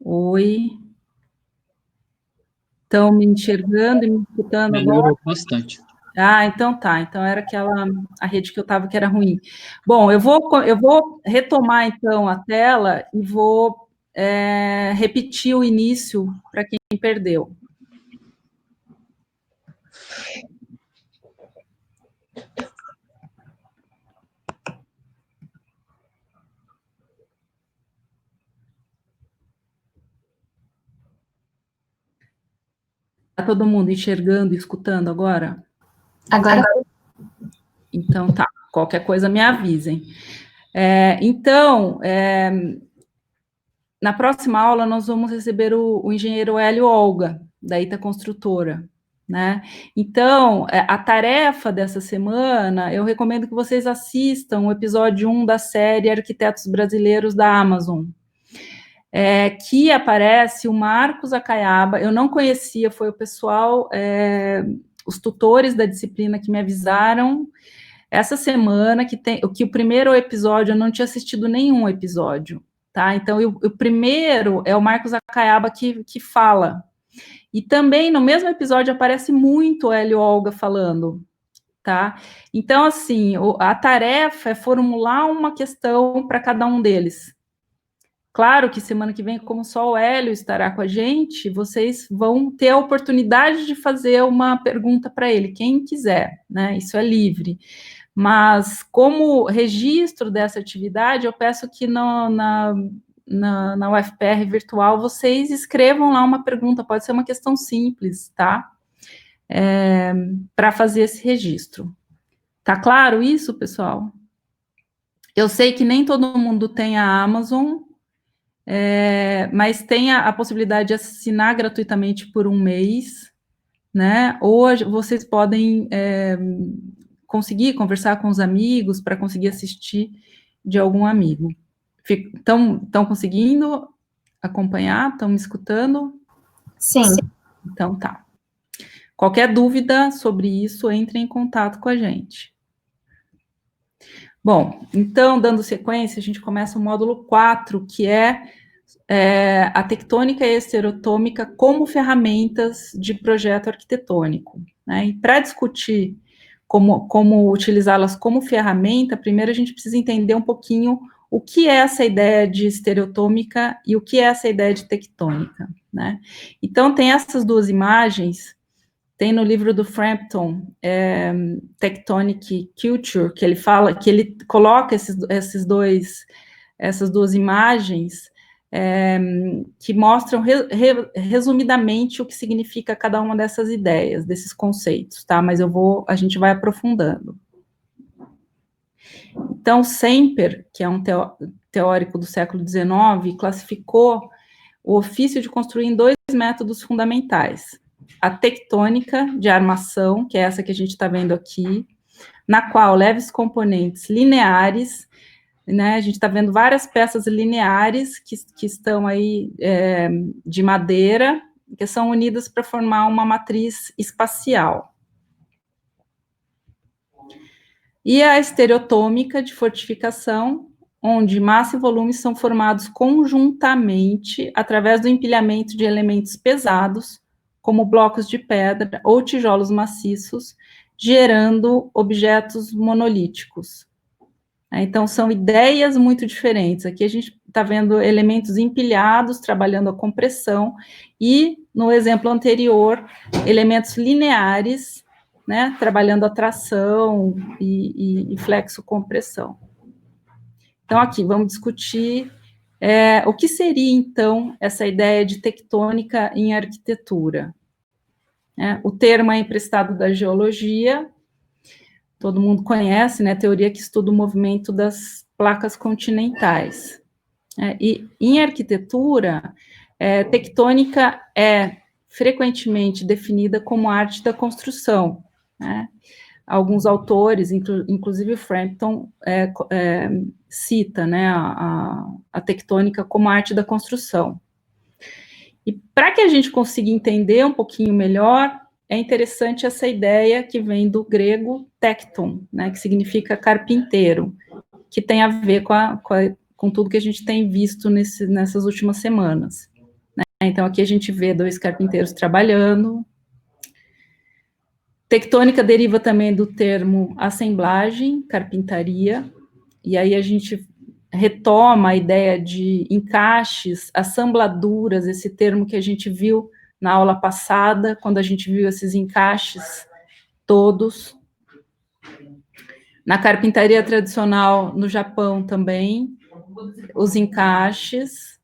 Oi. Estão me enxergando e me escutando agora? Melhorou bastante. Ah, então tá. Então era a rede que eu estava que era ruim. Bom, eu vou retomar então a tela e vou repetir o início para quem perdeu. Está todo mundo enxergando e escutando agora? Agora. Então tá. Qualquer coisa me avisem. Na próxima aula nós vamos receber o engenheiro Hélio Olga, da Ita Construtora, né? Então, a tarefa dessa semana, eu recomendo que vocês assistam o episódio 1 da série Arquitetos Brasileiros da Amazon, que aparece o Marcos Acaiaba. Eu não conhecia, foi o pessoal, os tutores da disciplina que me avisaram essa semana que o primeiro episódio, eu não tinha assistido nenhum episódio, tá? Então, o primeiro é o Marcos Acaiaba que fala. E também, no mesmo episódio, aparece muito o Hélio Olga falando, tá? Então, assim, a tarefa é formular uma questão para cada um deles. Claro que semana que vem, como só o Hélio estará com a gente, vocês vão ter a oportunidade de fazer uma pergunta para ele, quem quiser, né? Isso é livre. Mas, como registro dessa atividade, eu peço que na UFPR virtual vocês escrevam lá uma pergunta, pode ser uma questão simples, tá? Para fazer esse registro. Tá claro isso, pessoal? Eu sei que nem todo mundo tem a Amazon, mas tem a possibilidade de assinar gratuitamente por um mês, né? Ou vocês podem conseguir conversar com os amigos para conseguir assistir de algum amigo. Estão conseguindo acompanhar? Estão me escutando? Sim. Então tá. Qualquer dúvida sobre isso, entre em contato com a gente. Bom, então, dando sequência, a gente começa o módulo 4, que é a tectônica e a estereotômica como ferramentas de projeto arquitetônico, né? E para discutir como utilizá-las como ferramenta, primeiro a gente precisa entender um pouquinho o que é essa ideia de estereotômica e o que é essa ideia de tectônica, né? Então, tem essas duas imagens, tem no livro do Frampton, Tectonic Culture, que ele fala, que ele coloca essas duas imagens, que mostram resumidamente o que significa cada uma dessas ideias, desses conceitos, tá? Mas a gente vai aprofundando. Então, Semper, que é um teórico do século XIX, classificou o ofício de construir em dois métodos fundamentais: a tectônica de armação, que é essa que a gente está vendo aqui, na qual leves componentes lineares, né, a gente está vendo várias peças lineares que estão aí de madeira, que são unidas para formar uma matriz espacial. E a estereotômica de fortificação, onde massa e volume são formados conjuntamente através do empilhamento de elementos pesados, como blocos de pedra ou tijolos maciços, gerando objetos monolíticos. Então, são ideias muito diferentes. Aqui a gente está vendo elementos empilhados, trabalhando a compressão, e, no exemplo anterior, elementos lineares, né, trabalhando a tração e flexo-compressão. Então, aqui, vamos discutir o que seria, então, essa ideia de tectônica em arquitetura. O termo é emprestado da geologia, todo mundo conhece, né, a teoria que estuda o movimento das placas continentais. E em arquitetura, tectônica é frequentemente definida como arte da construção, né? Alguns autores, inclusive Frampton, cita, né, a tectônica como arte da construção. E para que a gente consiga entender um pouquinho melhor, é interessante essa ideia que vem do grego tecton, né, que significa carpinteiro, que tem a ver com tudo que a gente tem visto nessas últimas semanas. Então, aqui a gente vê 2 carpinteiros trabalhando. Tectônica deriva também do termo assemblagem, carpintaria, e aí a gente retoma a ideia de encaixes, assembladuras, esse termo que a gente viu na aula passada, quando a gente viu esses encaixes todos. Na carpintaria tradicional no Japão também, os encaixes.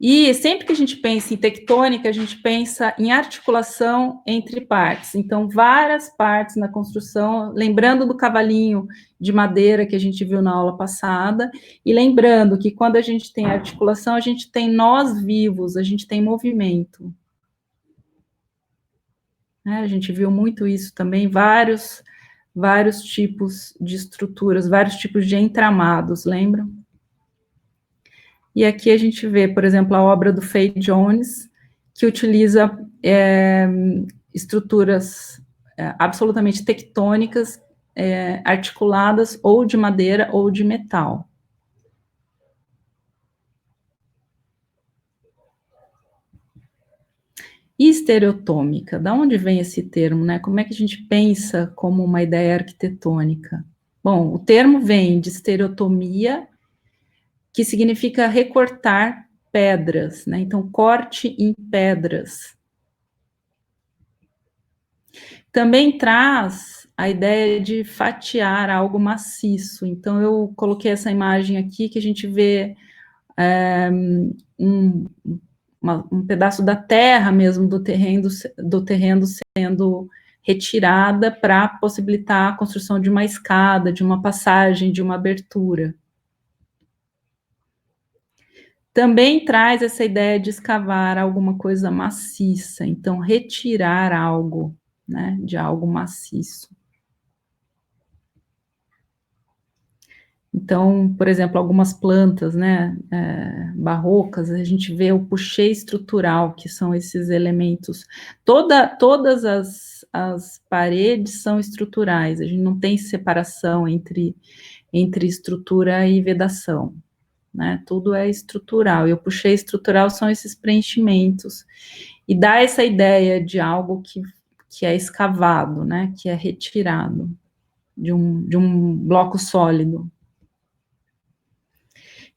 E sempre que a gente pensa em tectônica, a gente pensa em articulação entre partes. Então, várias partes na construção, lembrando do cavalinho de madeira que a gente viu na aula passada, e lembrando que quando a gente tem articulação, a gente tem nós vivos, a gente tem movimento. A gente viu muito isso também, vários tipos de estruturas, vários tipos de entramados, lembram? E aqui a gente vê, por exemplo, a obra do Fay Jones, que utiliza estruturas absolutamente tectônicas, articuladas ou de madeira ou de metal. E estereotômica, da onde vem esse termo, né? Como é que a gente pensa como uma ideia arquitetônica? Bom, o termo vem de estereotomia, que significa recortar pedras, né? Então, corte em pedras. Também traz a ideia de fatiar algo maciço. Então, eu coloquei essa imagem aqui, que a gente vê um pedaço da terra mesmo, do terreno sendo retirada para possibilitar a construção de uma escada, de uma passagem, de uma abertura. Também traz essa ideia de escavar alguma coisa maciça, então retirar algo, né, de algo maciço. Então, por exemplo, algumas plantas, né, barrocas, a gente vê o puxê estrutural, que são esses elementos. Todas as paredes são estruturais, a gente não tem separação entre estrutura e vedação, né, tudo é estrutural, e o puxê estrutural são esses preenchimentos, e dá essa ideia de algo que é escavado, né, que é retirado de um bloco sólido.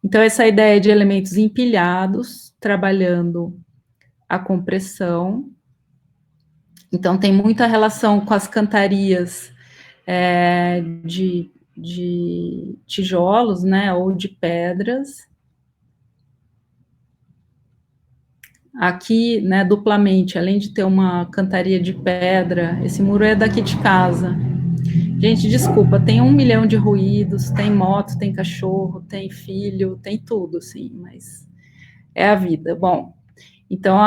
Então, essa ideia de elementos empilhados, trabalhando a compressão. Então, tem muita relação com as cantarias de tijolos, né, ou de pedras. Aqui, né, duplamente, além de ter uma cantaria de pedra, esse muro é daqui de casa. Gente, desculpa, tem 1 milhão de ruídos, tem moto, tem cachorro, tem filho, tem tudo, assim, mas é a vida. Bom, então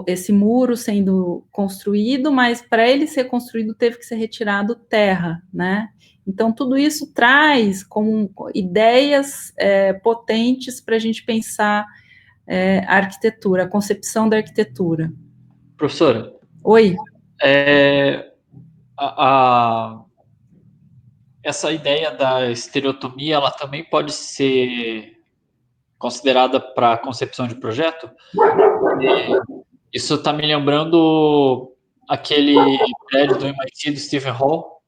esse muro sendo construído, mas para ele ser construído teve que ser retirado terra, né? Então tudo isso traz como ideias potentes para a gente pensar a arquitetura, a concepção da arquitetura. Professora? Oi. Essa ideia da estereotomia, ela também pode ser considerada para concepção de projeto? Isso está me lembrando aquele prédio do MIT do Stephen Hall,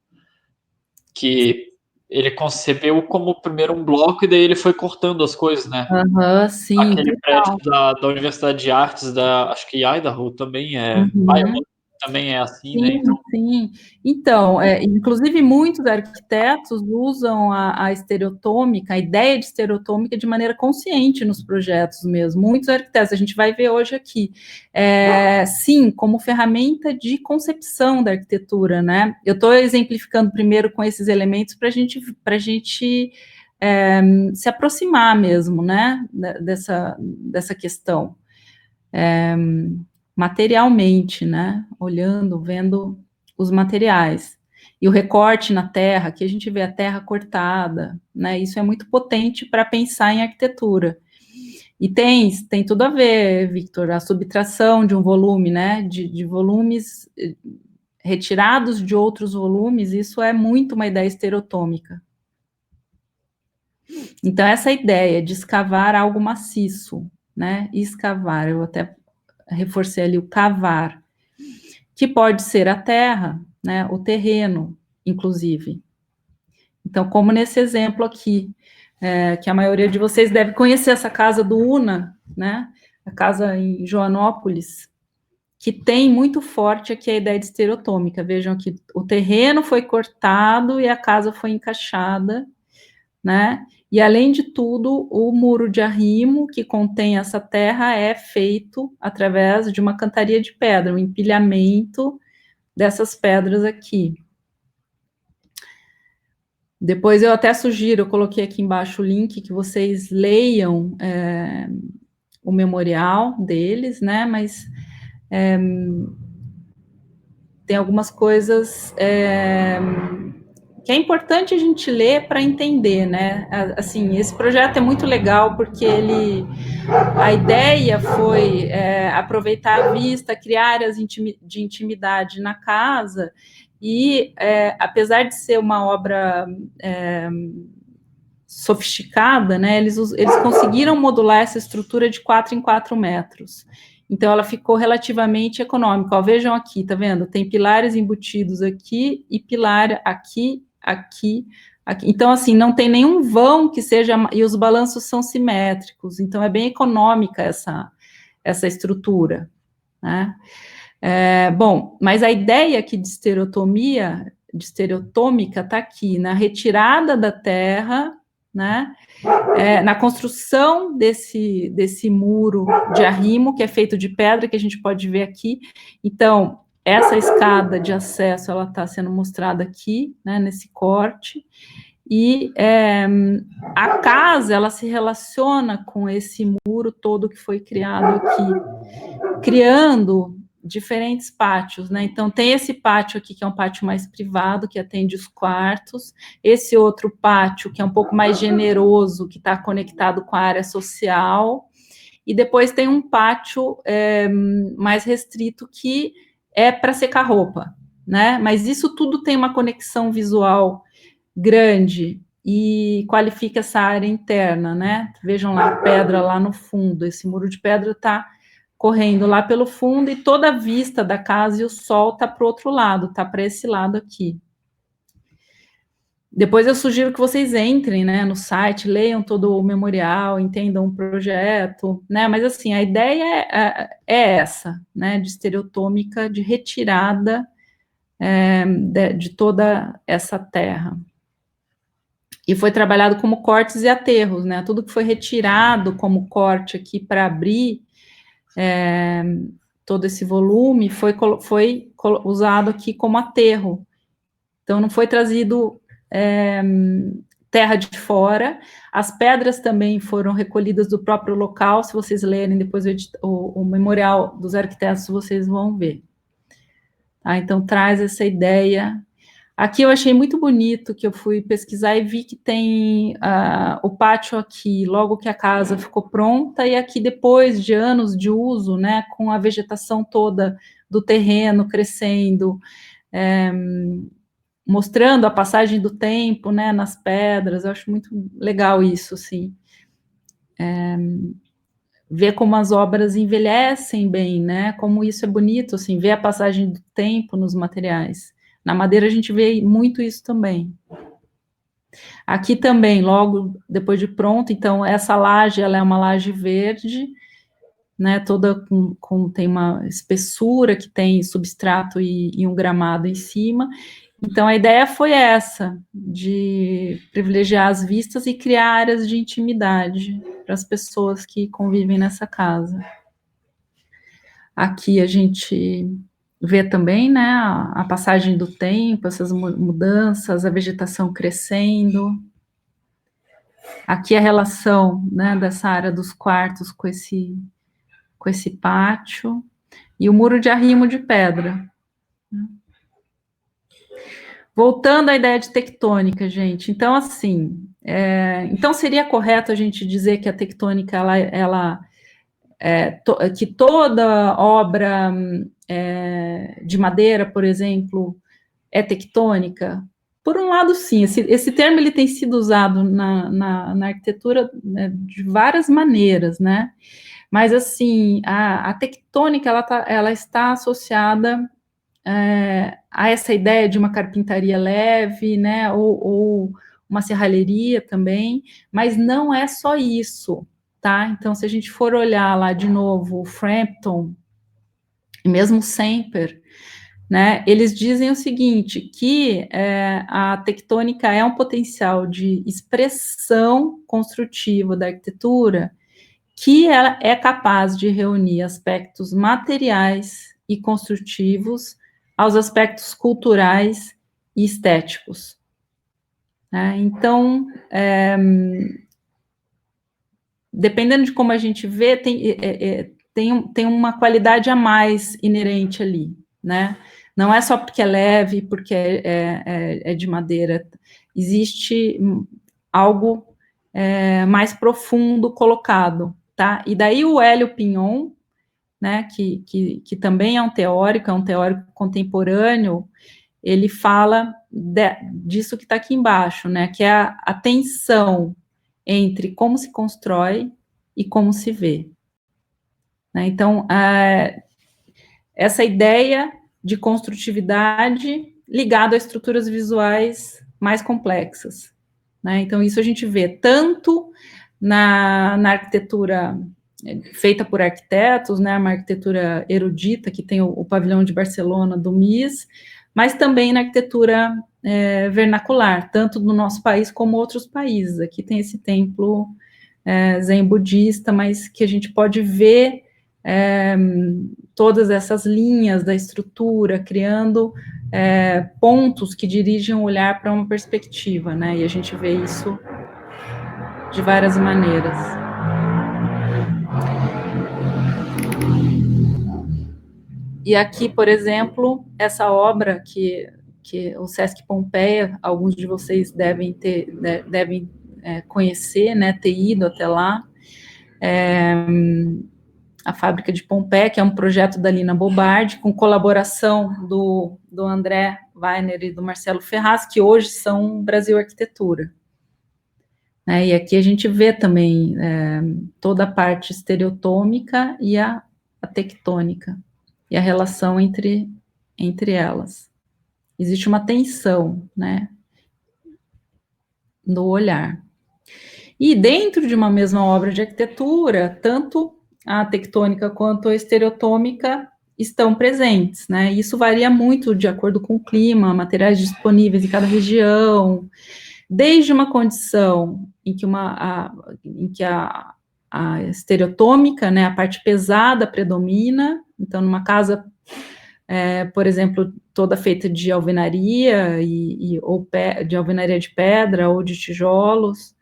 que ele concebeu como primeiro um bloco e daí ele foi cortando as coisas, né? Sim, aquele prédio da Universidade de Artes acho que Idaho também também é assim, sim, né? Então, sim. Então, inclusive muitos arquitetos usam a estereotômica, a ideia de estereotômica de maneira consciente nos projetos mesmo. Muitos arquitetos, a gente vai ver hoje aqui, sim, como ferramenta de concepção da arquitetura, né? Eu estou exemplificando primeiro com esses elementos para a gente se aproximar mesmo, né, dessa questão. Materialmente, né, olhando, vendo os materiais. E o recorte na terra, que a gente vê a terra cortada, né, isso é muito potente para pensar em arquitetura. E tem tudo a ver, Victor, a subtração de um volume, né, de volumes retirados de outros volumes, isso é muito uma ideia estereotômica. Então, essa ideia de escavar algo maciço, né? Escavar, eu até reforcei ali o cavar, que pode ser a terra, né? O terreno, inclusive. Então, como nesse exemplo aqui, que a maioria de vocês deve conhecer essa casa do Una, né? A casa em Joanópolis, que tem muito forte aqui a ideia de estereotômica. Vejam que o terreno foi cortado e a casa foi encaixada, né? E, além de tudo, o muro de arrimo que contém essa terra é feito através de uma cantaria de pedra, um empilhamento dessas pedras aqui. Depois eu até sugiro, eu coloquei aqui embaixo o link, que vocês leiam o memorial deles, né? Mas tem algumas coisas que é importante a gente ler para entender, né? Assim, esse projeto é muito legal porque a ideia foi aproveitar a vista, criar áreas de intimidade na casa e, apesar de ser uma obra sofisticada, né? Eles conseguiram modular essa estrutura de 4 em 4 metros. Então, ela ficou relativamente econômica. Ó, vejam aqui, tá vendo? Tem pilares embutidos aqui e pilar aqui, aqui, aqui. Então, assim, não tem nenhum vão que seja... E os balanços são simétricos. Então, é bem econômica essa estrutura, né? Bom, mas a ideia aqui de estereotômica está aqui, na retirada da terra, né? Na construção desse muro de arrimo, que é feito de pedra, que a gente pode ver aqui. Então, essa escada de acesso, ela está sendo mostrada aqui, né, nesse corte, e a casa, ela se relaciona com esse muro todo que foi criado aqui, criando diferentes pátios, né? Então, tem esse pátio aqui, que é um pátio mais privado, que atende os quartos, esse outro pátio, que é um pouco mais generoso, que está conectado com a área social, e depois tem um pátio mais restrito, que é para secar roupa, né? Mas isso tudo tem uma conexão visual grande e qualifica essa área interna, né? Vejam lá a pedra lá no fundo, esse muro de pedra está correndo lá pelo fundo e toda a vista da casa e o sol está para o outro lado, está para esse lado aqui. Depois eu sugiro que vocês entrem, né, no site, leiam todo o memorial, entendam o projeto, né? Mas assim, a ideia é essa, né? De estereotômica, de retirada de toda essa terra. E foi trabalhado como cortes e aterros, né? Tudo que foi retirado como corte aqui para abrir todo esse volume foi usado aqui como aterro. Então, não foi trazido terra de fora. As pedras também foram recolhidas do próprio local. Se vocês lerem depois o memorial dos arquitetos, vocês vão ver. Tá? Então, traz essa ideia. Aqui eu achei muito bonito, que eu fui pesquisar e vi que tem o pátio aqui, logo que a casa ficou pronta, e aqui depois de anos de uso, né, com a vegetação toda do terreno crescendo, mostrando a passagem do tempo, né, nas pedras. Eu acho muito legal isso, assim. Ver como as obras envelhecem bem, né, como isso é bonito, assim, ver a passagem do tempo nos materiais. Na madeira a gente vê muito isso também. Aqui também, logo depois de pronto, então essa laje, ela é uma laje verde, né, toda tem uma espessura, que tem substrato e um gramado em cima. Então a ideia foi essa, de privilegiar as vistas e criar áreas de intimidade para as pessoas que convivem nessa casa. Aqui a gente vê também, né, a passagem do tempo, essas mudanças, a vegetação crescendo. Aqui a relação, né, dessa área dos quartos com esse pátio. E o muro de arrimo de pedra. Voltando à ideia de tectônica, gente. Então, assim, então seria correto a gente dizer que a tectônica, que toda obra de madeira, por exemplo, é tectônica? Por um lado, sim. Esse termo ele tem sido usado na arquitetura, né, de várias maneiras, né? Mas, assim, a tectônica, ela está associada a essa ideia de uma carpintaria leve, né, ou uma serralheria também, mas não é só isso, tá? Então, se a gente for olhar lá de novo o Frampton, e mesmo o Semper, né, eles dizem o seguinte, que a tectônica é um potencial de expressão construtiva da arquitetura que ela é capaz de reunir aspectos materiais e construtivos aos aspectos culturais e estéticos. Né? Então, dependendo de como a gente vê, tem uma qualidade a mais inerente ali, né? Não é só porque é leve, porque é de madeira. Existe algo mais profundo colocado, tá? E daí o Hélio Pignon, né, que também é um teórico contemporâneo, ele fala disso que está aqui embaixo, né, que é a tensão entre como se constrói e como se vê. Né? Então, essa ideia de construtividade ligada a estruturas visuais mais complexas. Né? Então, isso a gente vê tanto na arquitetura feita por arquitetos, né, uma arquitetura erudita, que tem o pavilhão de Barcelona do MIS, mas também na arquitetura vernacular, tanto no nosso país como outros países. Aqui tem esse templo zen budista, mas que a gente pode ver todas essas linhas da estrutura, criando pontos que dirigem o olhar para uma perspectiva, né? E a gente vê isso de várias maneiras. E aqui, por exemplo, essa obra que o Sesc Pompeia, alguns de vocês devem conhecer, né, ter ido até lá, a Fábrica de Pompeia, que é um projeto da Lina Bobardi, com colaboração do André Weiner e do Marcelo Ferraz, que hoje são Brasil Arquitetura. E aqui a gente vê também toda a parte estereotômica e a tectônica, e a relação entre elas. Existe uma tensão, né, no olhar. E dentro de uma mesma obra de arquitetura, tanto a tectônica quanto a estereotômica estão presentes, né? Isso varia muito de acordo com o clima, materiais disponíveis em cada região, desde uma condição em que a estereotômica, né, a parte pesada predomina, então numa casa, por exemplo, toda feita de alvenaria ou de alvenaria de pedra ou de tijolos,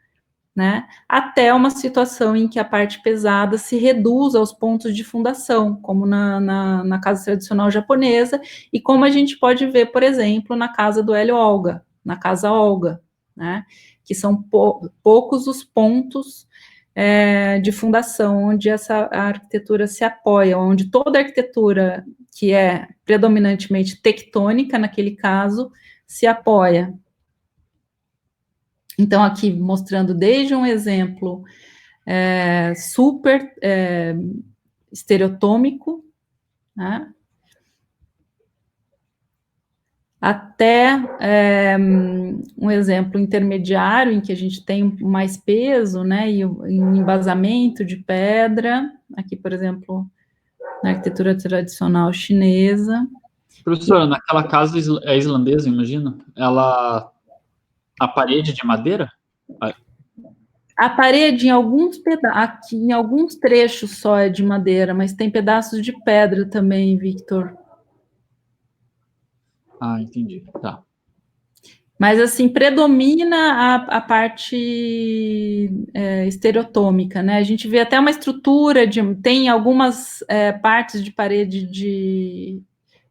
né, até uma situação em que a parte pesada se reduz aos pontos de fundação, como na casa tradicional japonesa, e como a gente pode ver, por exemplo, na casa do Hélio Olga, na casa Olga, né, que são poucos os pontos de fundação onde a arquitetura se apoia, onde toda a arquitetura que é predominantemente tectônica, naquele caso, se apoia. Então, aqui mostrando desde um exemplo super estereotômico, né, até um exemplo intermediário, em que a gente tem mais peso, né, e um embasamento de pedra, aqui, por exemplo, na arquitetura tradicional chinesa. Professora, naquela casa islandesa, imagina, a parede de madeira? A parede, aqui, em alguns trechos só é de madeira, mas tem pedaços de pedra também, Victor. Ah, entendi, tá. Mas, assim, predomina a parte estereotômica, né? A gente vê até uma estrutura, tem algumas partes de parede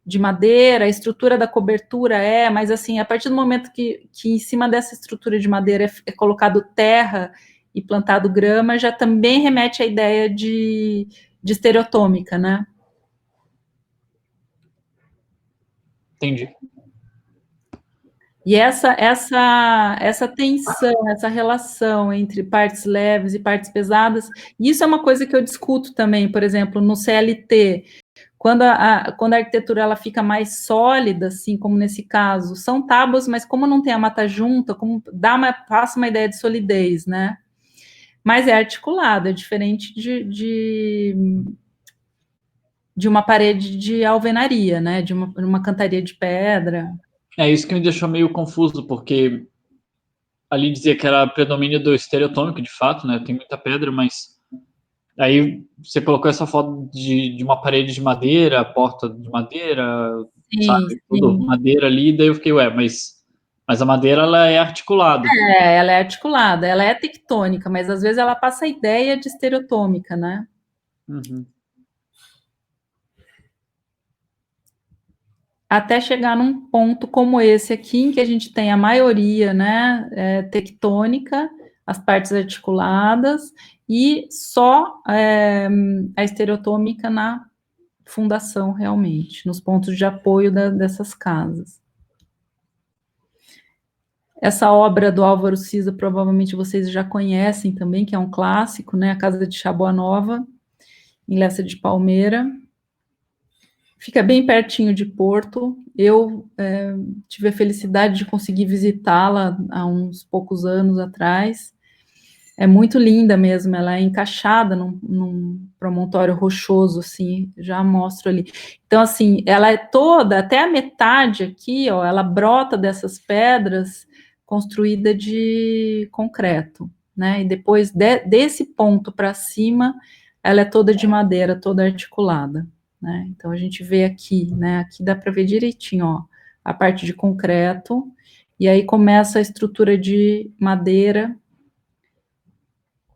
de madeira, a estrutura da cobertura mas, assim, a partir do momento que em cima dessa estrutura de madeira é colocado terra e plantado grama, já também remete à ideia de estereotômica, né? Entendi. E essa tensão, essa relação entre partes leves e partes pesadas, isso é uma coisa que eu discuto também, por exemplo, no CLT, quando a arquitetura ela fica mais sólida, assim, como nesse caso, são tábuas, mas como não tem a mata junta, como passa uma ideia de solidez, né? Mas é articulado, é diferente de uma parede de alvenaria, né? De uma cantaria de pedra. É isso que me deixou meio confuso, porque ali dizia que era predomínio do estereotômico, de fato, né? Tem muita pedra, mas aí você colocou essa foto de uma parede de madeira, porta de madeira, Sim, sabe? Tudo sim. madeira ali, daí eu fiquei, ué, mas a madeira ela é articulada. É, ela é articulada, ela é tectônica, mas às vezes ela passa a ideia de estereotômica, né? Uhum. Até chegar num ponto como esse aqui, em que a gente tem a maioria, né, tectônica, as partes articuladas, e só a estereotômica na fundação, realmente, nos pontos de apoio dessas casas. Essa obra do Álvaro Siza, provavelmente vocês já conhecem também, que é um clássico, né, a Casa de Xaboa Nova, em Lessa de Palmeira. Fica bem pertinho de Porto. Eu tive a felicidade de conseguir visitá-la há uns poucos anos atrás. É muito linda mesmo, ela é encaixada num promontório rochoso, assim, já mostro ali. Então, assim, ela é toda, até a metade aqui, ó, ela brota dessas pedras construída de concreto, né? E depois desse ponto para cima, ela é toda de madeira, toda articulada, né? Então, a gente vê aqui, né? Aqui dá para ver direitinho, ó, a parte de concreto, e aí começa a estrutura de madeira,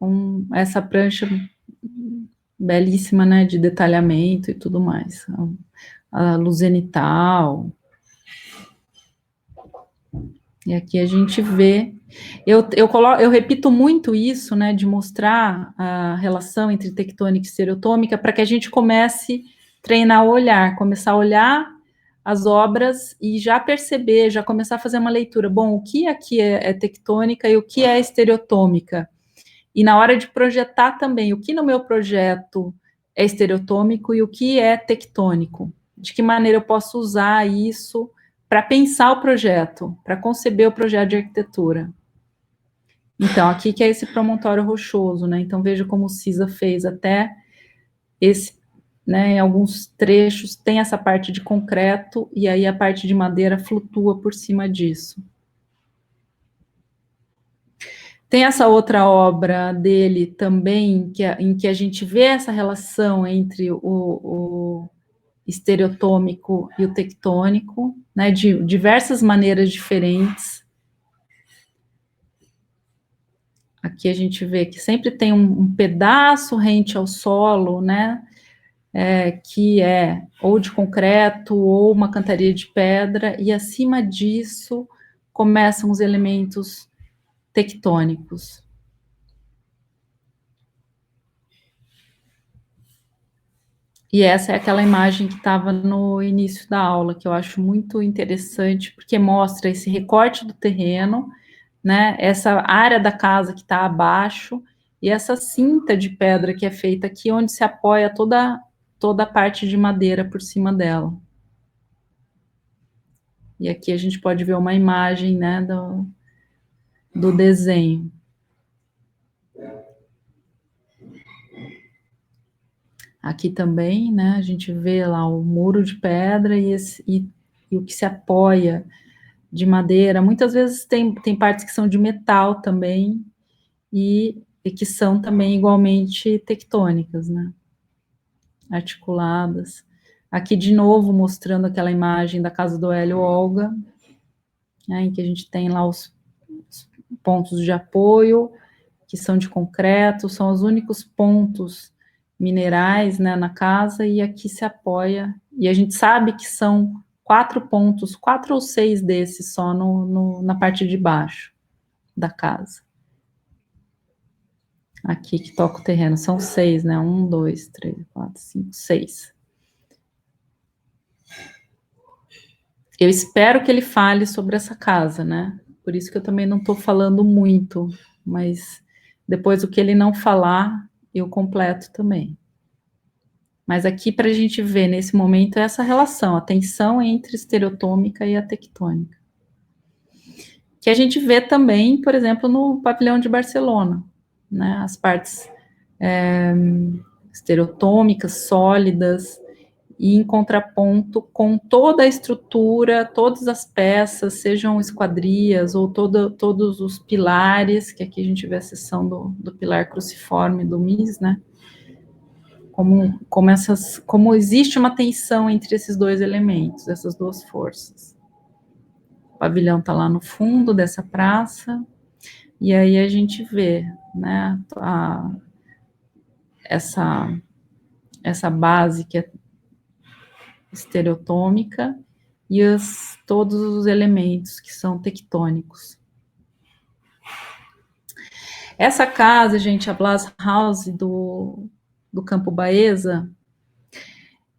com essa prancha belíssima, né, de detalhamento e tudo mais. A luz zenital. E aqui a gente vê. Eu repito muito isso, né, de mostrar a relação entre tectônica e estereotômica, para que a gente comece a treinar o olhar, começar a olhar as obras e já perceber, já começar a fazer uma leitura. Bom, o que aqui é tectônica e o que é estereotômica? E na hora de projetar também, o que no meu projeto é estereotômico e o que é tectônico? De que maneira eu posso usar isso para pensar o projeto, para conceber o projeto de arquitetura? Então, aqui que é esse promontório rochoso, né? Então, veja como o Cisa fez até esse, né? Em alguns trechos tem essa parte de concreto e aí a parte de madeira flutua por cima disso. Tem essa outra obra dele também, em que a gente vê essa relação entre o estereotômico e o tectônico, né, de diversas maneiras diferentes. Aqui a gente vê que sempre tem um pedaço rente ao solo, né, que é ou de concreto ou uma cantaria de pedra, e acima disso começam os elementos tectônicos. E essa é aquela imagem que estava no início da aula, que eu acho muito interessante, porque mostra esse recorte do terreno, né? Essa área da casa que está abaixo, e essa cinta de pedra que é feita aqui, onde se apoia toda a parte de madeira por cima dela. E aqui a gente pode ver uma imagem, né, do desenho. Aqui também, né, a gente vê lá o muro de pedra e o que se apoia de madeira. Muitas vezes tem partes que são de metal também, e que são também igualmente tectônicas, né, articuladas. Aqui, de novo, mostrando aquela imagem da casa do Hélio Olga, né, em que a gente tem lá os pontos de apoio, que são de concreto, são os únicos pontos minerais, né, na casa, e aqui se apoia, e a gente sabe que são 4 pontos, 4 ou 6 desses só na parte de baixo da casa. Aqui que toca o terreno, são 6, né, 1, 2, 3, 4, 5, 6. eu espero que ele fale sobre essa casa, né? Por isso que eu também não estou falando muito, mas depois o que ele não falar, eu completo também. Mas aqui para a gente ver nesse momento é essa relação, a tensão entre estereotômica e a tectônica. Que a gente vê também, por exemplo, no pavilhão de Barcelona, né? As partes estereotômicas, sólidas, e em contraponto com toda a estrutura, todas as peças, sejam esquadrias ou todos os pilares, que aqui a gente vê a seção do pilar cruciforme do MIS, né? Como existe uma tensão entre esses dois elementos, essas duas forças. O pavilhão está lá no fundo dessa praça, e aí a gente vê, né, essa base que é estereotômica e todos os elementos que são tectônicos. Essa casa, gente, a Blas House do Campo Baeza,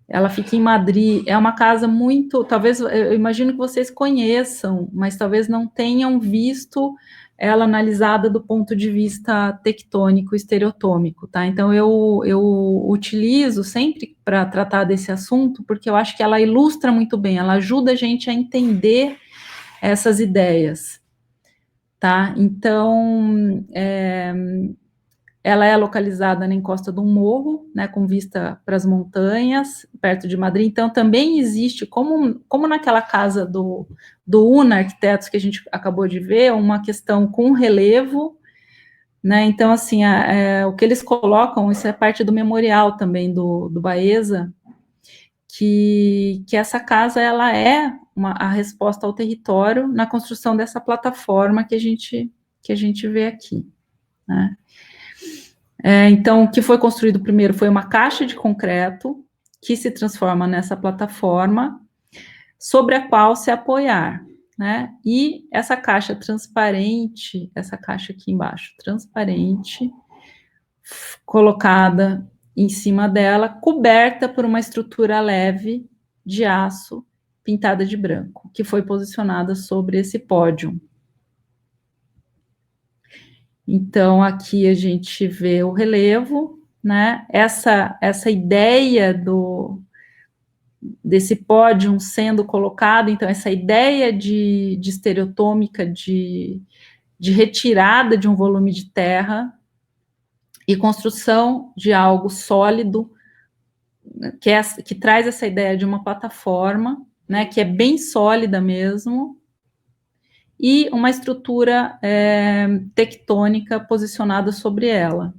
ela fica em Madrid, é uma casa muito, talvez, eu imagino que vocês conheçam, mas talvez não tenham visto ela analisada do ponto de vista tectônico, estereotômico, tá? Então, eu utilizo sempre para tratar desse assunto, porque eu acho que ela ilustra muito bem, ela ajuda a gente a entender essas ideias, tá? Então, ela é localizada na encosta de um morro, né, com vista para as montanhas, perto de Madrid. Então, também existe, como naquela casa do UNA Arquitetos que a gente acabou de ver, uma questão com relevo, né? Então, assim, o que eles colocam, isso é parte do memorial também do Baeza, que essa casa ela é a resposta ao território na construção dessa plataforma que a gente vê aqui, né? Então, o que foi construído primeiro foi uma caixa de concreto que se transforma nessa plataforma sobre a qual se apoiar, né? E essa caixa transparente, essa caixa aqui embaixo, transparente, colocada em cima dela, coberta por uma estrutura leve de aço pintada de branco, que foi posicionada sobre esse pódio. Então, aqui a gente vê o relevo, né? Essa ideia desse pódio sendo colocado, então, essa ideia de estereotômica, de retirada de um volume de terra e construção de algo sólido, que traz essa ideia de uma plataforma, né? Que é bem sólida mesmo, e uma estrutura tectônica posicionada sobre ela.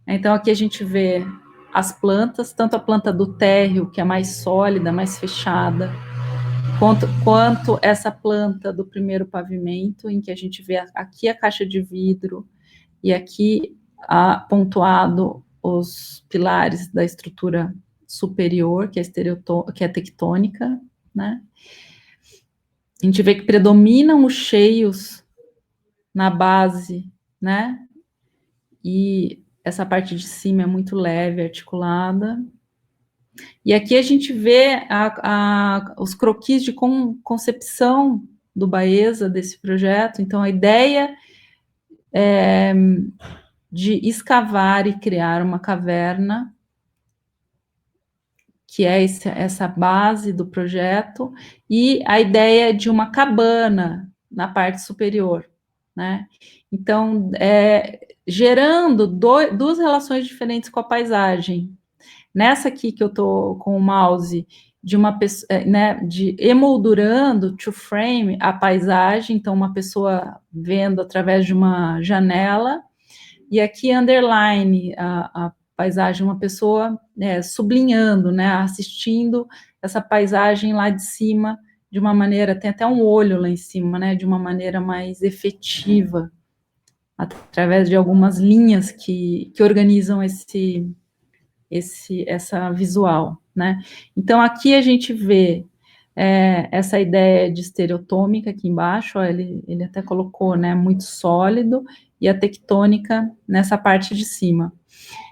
Então, aqui a gente vê as plantas, tanto a planta do térreo, que é mais sólida, mais fechada, quanto essa planta do primeiro pavimento, em que a gente vê aqui a caixa de vidro e aqui pontuado os pilares da estrutura superior, que é tectônica, né? A gente vê que predominam os cheios na base, né? E essa parte de cima é muito leve, articulada. E aqui a gente vê os croquis de concepção do Baeza, desse projeto. Então, a ideia é de escavar e criar uma caverna, que é essa base do projeto, e a ideia de uma cabana na parte superior, né? Então, gerando duas relações diferentes com a paisagem. Nessa aqui que eu estou com o mouse, de uma pessoa, né, de emoldurando to frame a paisagem, então uma pessoa vendo através de uma janela, e aqui underline a paisagem, uma pessoa sublinhando, né, assistindo essa paisagem lá de cima, de uma maneira, tem até um olho lá em cima, né, de uma maneira mais efetiva, através de algumas linhas que organizam essa visual, né. Então, aqui a gente vê essa ideia de estereotômica aqui embaixo, ó, ele até colocou, né, muito sólido, e a tectônica nessa parte de cima.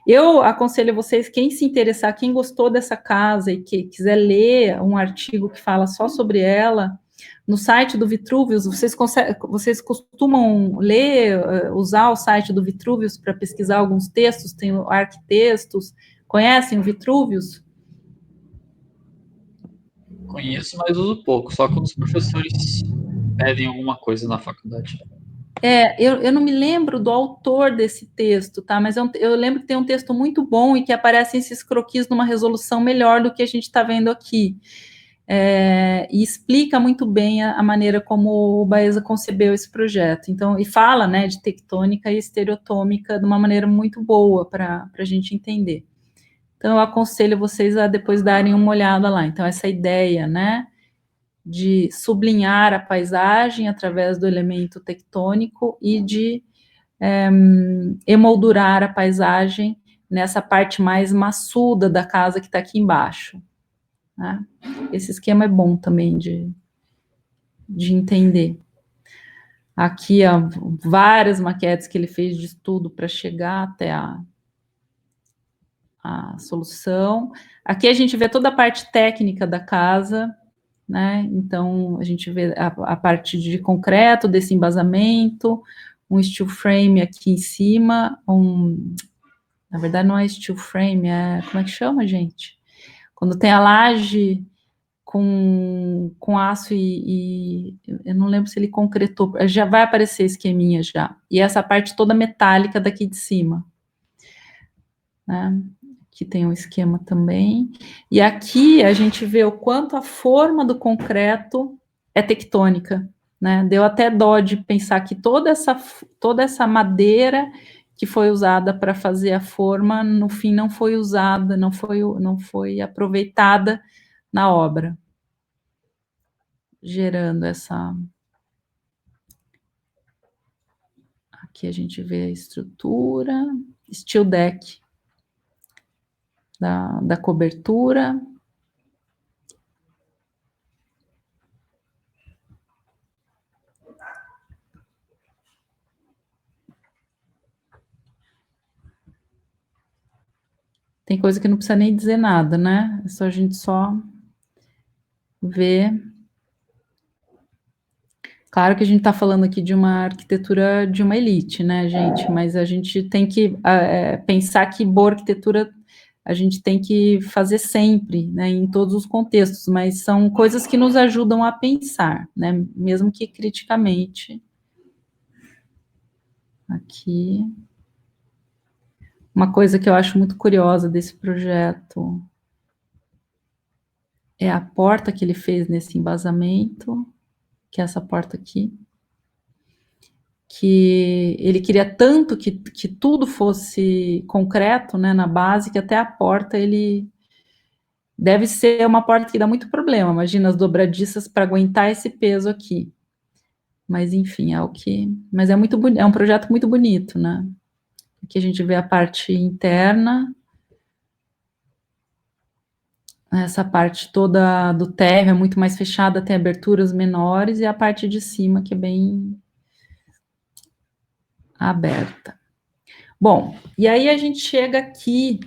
Eu aconselho vocês, quem se interessar, quem gostou dessa casa e que quiser ler um artigo que fala só sobre ela, no site do Vitruvius, vocês costumam ler, usar o site do Vitruvius para pesquisar alguns textos, tem o Arquitextos, conhecem o Vitruvius? Conheço, mas uso pouco, só quando os professores pedem alguma coisa na faculdade. Eu não me lembro do autor desse texto, tá? Mas eu lembro que tem um texto muito bom e que aparecem esses croquis numa resolução melhor do que a gente está vendo aqui. E explica muito bem a maneira como o Baeza concebeu esse projeto. Então, e fala, né, de tectônica e estereotômica de uma maneira muito boa para a gente entender. Então, eu aconselho vocês a depois darem uma olhada lá. Então, essa ideia, né, de sublinhar a paisagem através do elemento tectônico e de emoldurar a paisagem nessa parte mais maçuda da casa que está aqui embaixo. Né? Esse esquema é bom também de entender. Aqui, ó, várias maquetes que ele fez de estudo para chegar até a solução. Aqui a gente vê toda a parte técnica da casa, né? Então, a gente vê a parte de concreto, desse embasamento, um steel frame aqui em cima, na verdade não é steel frame, como é que chama, gente? Quando tem a laje com aço e eu não lembro se ele concretou, já vai aparecer esqueminha já. E essa parte toda metálica daqui de cima, né? Aqui tem um esquema também. E aqui a gente vê o quanto a forma do concreto é tectônica, né? Deu até dó de pensar que toda essa madeira que foi usada para fazer a forma, no fim não foi usada, não foi aproveitada na obra, gerando essa. Aqui a gente vê a estrutura, steel deck da cobertura. Tem coisa que não precisa nem dizer nada, né? É só a gente só ver. Claro que a gente está falando aqui de uma arquitetura de uma elite, né, gente? Mas a gente tem que pensar que boa arquitetura a gente tem que fazer sempre, né, em todos os contextos, mas são coisas que nos ajudam a pensar, né, mesmo que criticamente. Aqui. Uma coisa que eu acho muito curiosa desse projeto é a porta que ele fez nesse embasamento, que é essa porta aqui, que ele queria tanto que tudo fosse concreto, né, na base, que até a porta ele deve ser uma porta que dá muito problema, imagina as dobradiças para aguentar esse peso aqui. Mas enfim, mas é muito bonito, é um projeto muito bonito, né? Aqui a gente vê a parte interna, essa parte toda do térreo é muito mais fechada, tem aberturas menores, e a parte de cima que é bem aberta. Bom, e aí a gente chega aqui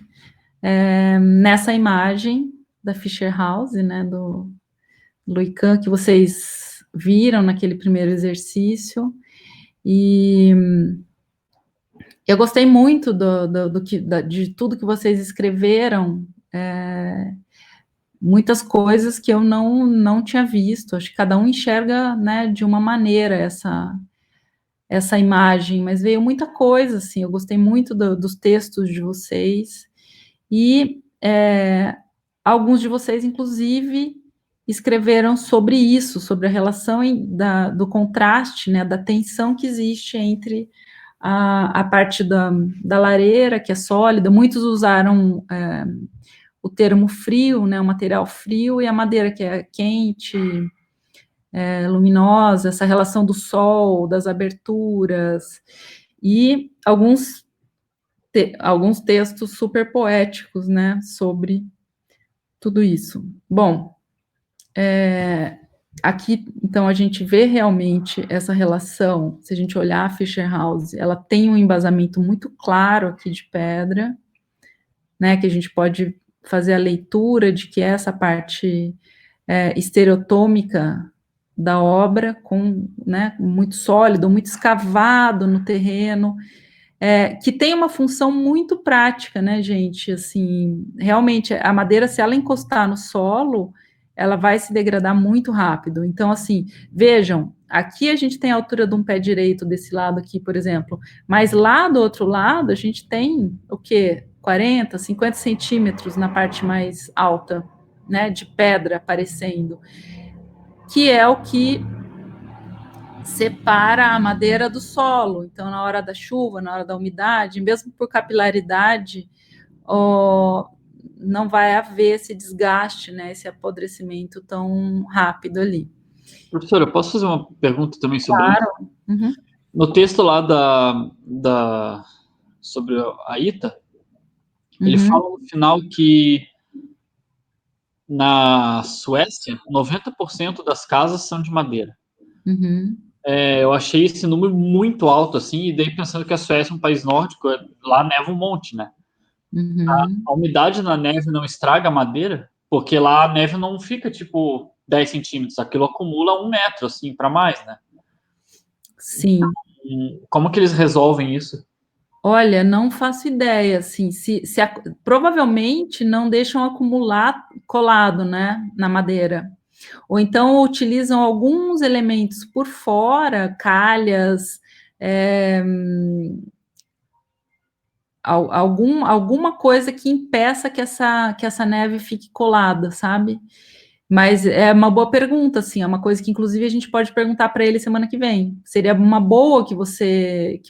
nessa imagem da Fisher House, né, do Louis Kahn, que vocês viram naquele primeiro exercício, e eu gostei muito de tudo que vocês escreveram, muitas coisas que eu não tinha visto, acho que cada um enxerga, né, de uma maneira essa imagem, mas veio muita coisa, assim, eu gostei muito dos textos de vocês, e alguns de vocês, inclusive, escreveram sobre isso, sobre a relação do contraste, né, da tensão que existe entre a parte da lareira, que é sólida, muitos usaram o termo frio, né, o material frio, e a madeira que é quente, luminosa, essa relação do sol, das aberturas, e alguns textos super poéticos, né, sobre tudo isso. Bom, Aqui, então, a gente vê realmente essa relação, se a gente olhar a Fisher House, ela tem um embasamento muito claro aqui de pedra, né, que a gente pode fazer a leitura de que essa parte estereotômica da obra, com, né, muito sólido, muito escavado no terreno, que tem uma função muito prática, né, gente? Assim, realmente, a madeira, se ela encostar no solo, ela vai se degradar muito rápido. Então, assim, vejam, aqui a gente tem a altura de um pé direito desse lado aqui, por exemplo, mas lá do outro lado a gente tem o quê? 40, 50 centímetros na parte mais alta, né, de pedra aparecendo, que é o que separa a madeira do solo. Então, na hora da chuva, na hora da umidade, mesmo por capilaridade, não vai haver esse desgaste, né, esse apodrecimento tão rápido ali. Professora, eu posso fazer uma pergunta também sobre isso? Claro. Uhum. No texto lá sobre a Ita, ele Uhum. fala no final que na Suécia, 90% das casas são de madeira. Uhum. Eu achei esse número muito alto, assim, e daí pensando que a Suécia é um país nórdico, lá neva um monte, né? Uhum. A umidade na neve não estraga a madeira, porque lá a neve não fica, tipo, 10 centímetros, aquilo acumula 1 metro, assim, para mais, né? Sim. Como que eles resolvem isso? Olha, não faço ideia, assim, provavelmente não deixam acumular colado, né, na madeira. Ou então utilizam alguns elementos por fora, calhas, é, alguma coisa que impeça que essa neve fique colada, sabe? Mas é uma boa pergunta, assim, é uma coisa que inclusive a gente pode perguntar para ele semana que vem. Seria uma boa que você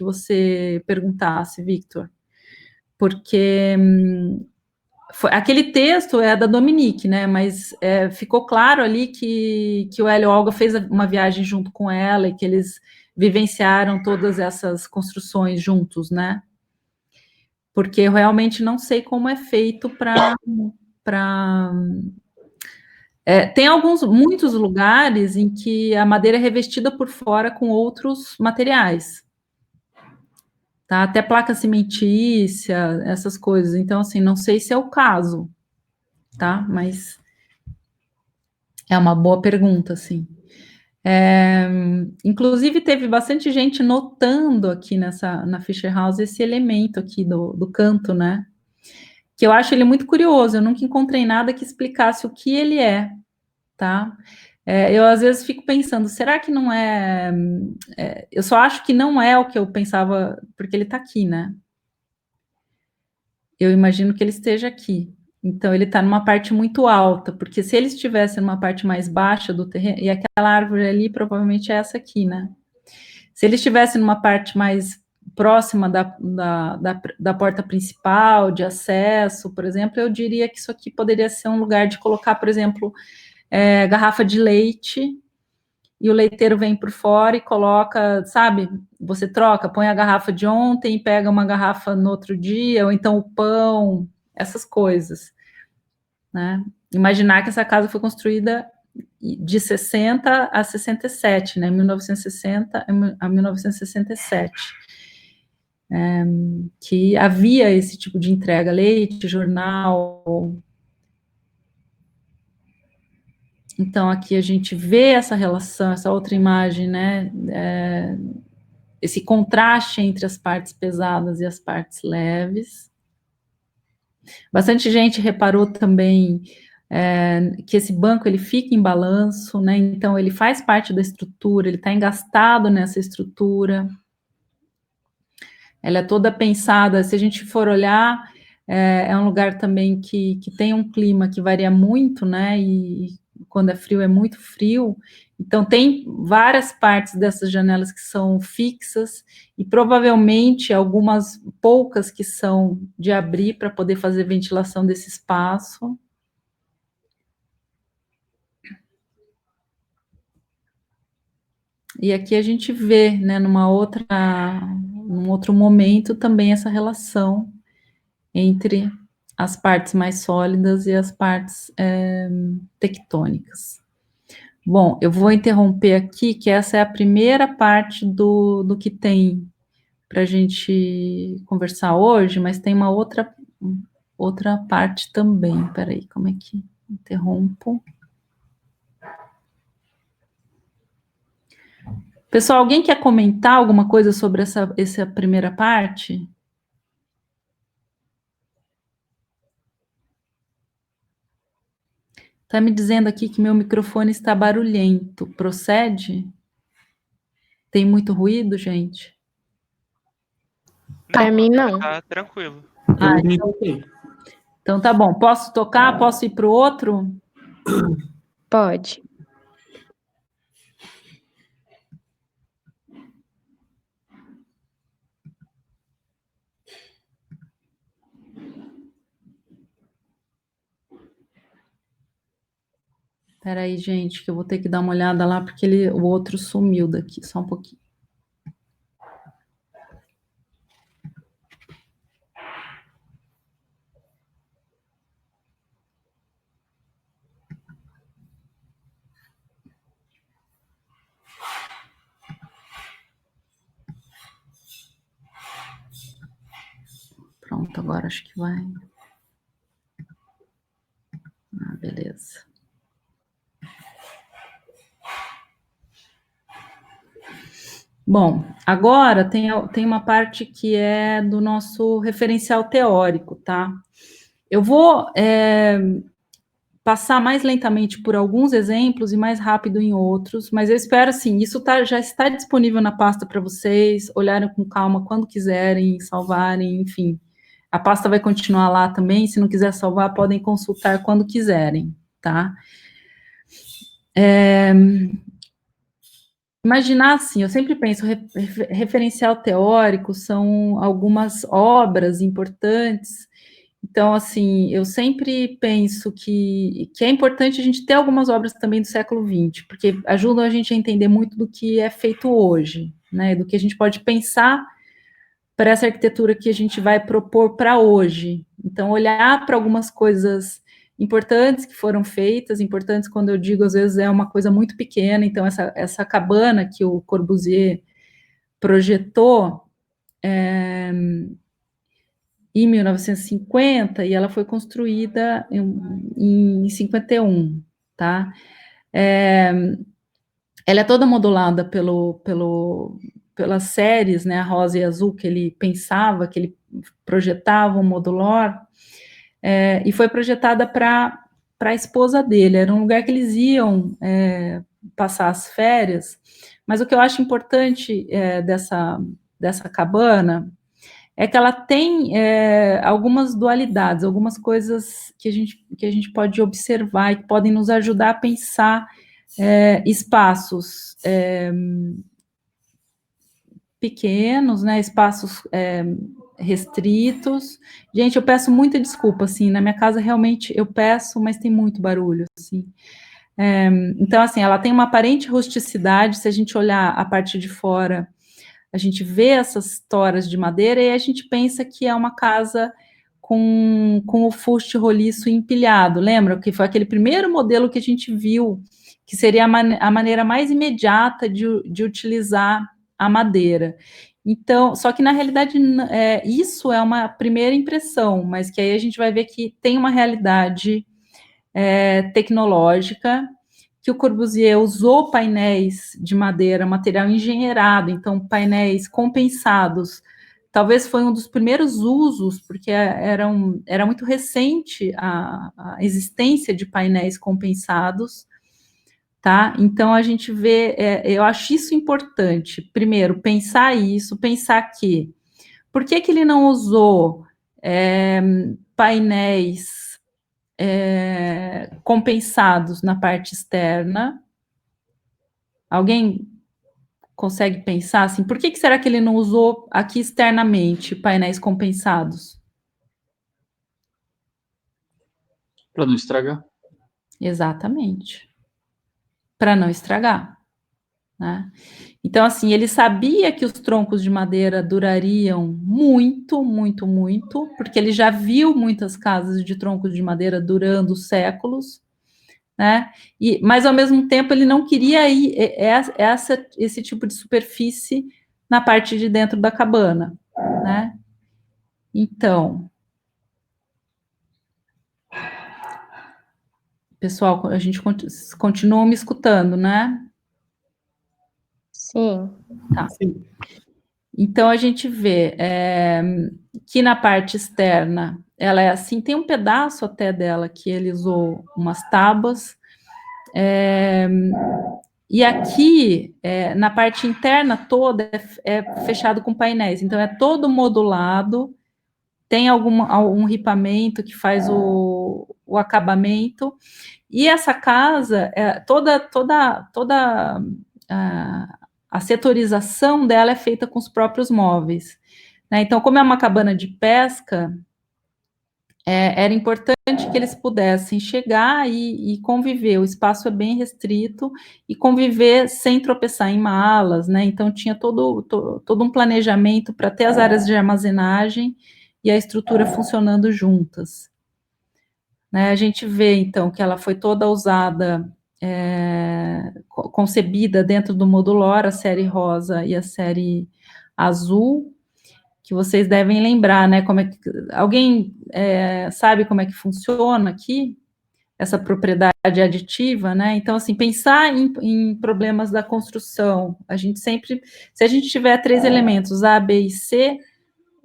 perguntasse, Victor, porque aquele texto é da Dominique, né? Mas ficou claro ali que o Hélio Olga fez uma viagem junto com ela e que eles vivenciaram todas essas construções juntos, né? Porque eu realmente não sei como é feito para tem muitos lugares em que a madeira é revestida por fora com outros materiais, tá? Até placa cimentícia, essas coisas. Então, assim, não sei se é o caso, tá? Mas é uma boa pergunta, assim. Inclusive, teve bastante gente notando aqui na Fisher House esse elemento aqui do canto, né? Que eu acho ele muito curioso. Eu nunca encontrei nada que explicasse o que ele é, tá? Eu às vezes fico pensando, será que não eu só acho que não é o que eu pensava, porque ele está aqui, né? Eu imagino que ele esteja aqui. Então ele está numa parte muito alta, porque se ele estivesse numa parte mais baixa do terreno, e aquela árvore ali provavelmente é essa aqui, né? Se ele estivesse numa parte mais próxima da porta principal, de acesso, por exemplo, eu diria que isso aqui poderia ser um lugar de colocar, por exemplo, garrafa de leite, e o leiteiro vem por fora e coloca, sabe? Você troca, põe a garrafa de ontem, pega uma garrafa no outro dia, ou então o pão, essas coisas, né? Imaginar que essa casa foi construída de 60 a 67, né? 1960 a 1967. Que havia esse tipo de entrega, leite, jornal. Então, aqui a gente vê essa relação, essa outra imagem, né? Esse contraste entre as partes pesadas e as partes leves. Bastante gente reparou também que esse banco ele fica em balanço, né? Então ele faz parte da estrutura, ele está engastado nessa estrutura. Ela é toda pensada. Se a gente for olhar, é um lugar também que tem um clima que varia muito, né? E quando é frio, é muito frio. Então, tem várias partes dessas janelas que são fixas e provavelmente algumas poucas que são de abrir para poder fazer ventilação desse espaço. E aqui a gente vê, né, num outro momento também essa relação entre as partes mais sólidas e as partes tectônicas. Bom, eu vou interromper aqui, que essa é a primeira parte do que tem para a gente conversar hoje, mas tem uma outra parte também. Peraí, como é que interrompo? Pessoal, alguém quer comentar alguma coisa sobre essa primeira parte? Está me dizendo aqui que meu microfone está barulhento. Procede? Tem muito ruído, gente? Para mim, não. Tá tranquilo. Ah, então tá bom. Posso tocar? Posso ir para o outro? Pode. Espera aí, gente, que eu vou ter que dar uma olhada lá, porque o outro sumiu daqui, só um pouquinho. Pronto, agora acho que vai. Ah, beleza. Bom, agora tem uma parte que é do nosso referencial teórico, tá? Eu vou passar mais lentamente por alguns exemplos e mais rápido em outros, mas eu espero, assim, isso já está disponível na pasta para vocês, olharem com calma quando quiserem, salvarem, enfim. A pasta vai continuar lá também, se não quiser salvar, podem consultar quando quiserem, tá? Imaginar assim, eu sempre penso, referencial teórico são algumas obras importantes. Então, assim, eu sempre penso que é importante a gente ter algumas obras também do século XX, porque ajudam a gente a entender muito do que é feito hoje, né? Do que a gente pode pensar para essa arquitetura que a gente vai propor para hoje. Então, olhar para algumas coisas importantes que foram feitas, importantes quando eu digo, às vezes, é uma coisa muito pequena, então essa cabana que o Corbusier projetou em 1950, e ela foi construída em 51, tá? Ela é toda modulada pelas séries, né, a rosa e a azul, que ele pensava, que ele projetava um modulor, e foi projetada para a esposa dele. Era um lugar que eles iam passar as férias, mas o que eu acho importante dessa cabana é que ela tem algumas dualidades, algumas coisas que a gente pode observar e que podem nos ajudar a pensar espaços pequenos, né, espaços restritos. Gente, eu peço muita desculpa, assim, na minha casa realmente eu peço, mas tem muito barulho, assim. Então, assim, ela tem uma aparente rusticidade, se a gente olhar a parte de fora, a gente vê essas toras de madeira e a gente pensa que é uma casa com o fuste roliço empilhado. Lembra que foi aquele primeiro modelo que a gente viu, que seria a maneira mais imediata de utilizar a madeira. Então, só que na realidade isso é uma primeira impressão, mas que aí a gente vai ver que tem uma realidade tecnológica, que o Corbusier usou painéis de madeira, material engenheirado, então painéis compensados. Talvez foi um dos primeiros usos, porque era muito recente a existência de painéis compensados, tá? Então a gente vê, eu acho isso importante. Primeiro, pensar isso, pensar que por que ele não usou painéis compensados na parte externa? Alguém consegue pensar assim, por que será que ele não usou aqui externamente painéis compensados? Para não estragar. Exatamente. Para não estragar, né? Então, assim, ele sabia que os troncos de madeira durariam muito, muito, muito, porque ele já viu muitas casas de troncos de madeira durando séculos, né? Mas, ao mesmo tempo, ele não queria esse tipo de superfície na parte de dentro da cabana, né? Então, pessoal, a gente continua me escutando, né? Sim. Tá. Então, a gente vê que na parte externa, ela é assim, tem um pedaço até dela que ele usou umas tábuas, e aqui, na parte interna toda, é fechado com painéis, então é todo modulado, tem algum ripamento que faz o acabamento, e essa casa, toda a setorização dela é feita com os próprios móveis, né? Então, como é uma cabana de pesca, era importante que eles pudessem chegar e conviver. O espaço é bem restrito e conviver sem tropeçar em malas, né? Então, tinha todo um planejamento para ter as áreas de armazenagem e a estrutura funcionando juntas. Né? A gente vê, então, que ela foi toda usada, concebida dentro do modulor, a série rosa e a série azul, que vocês devem lembrar, né? Alguém sabe como é que funciona aqui? Essa propriedade aditiva, né? Então, assim, pensar em problemas da construção, a gente sempre, se a gente tiver 3 elementos, A, B e C,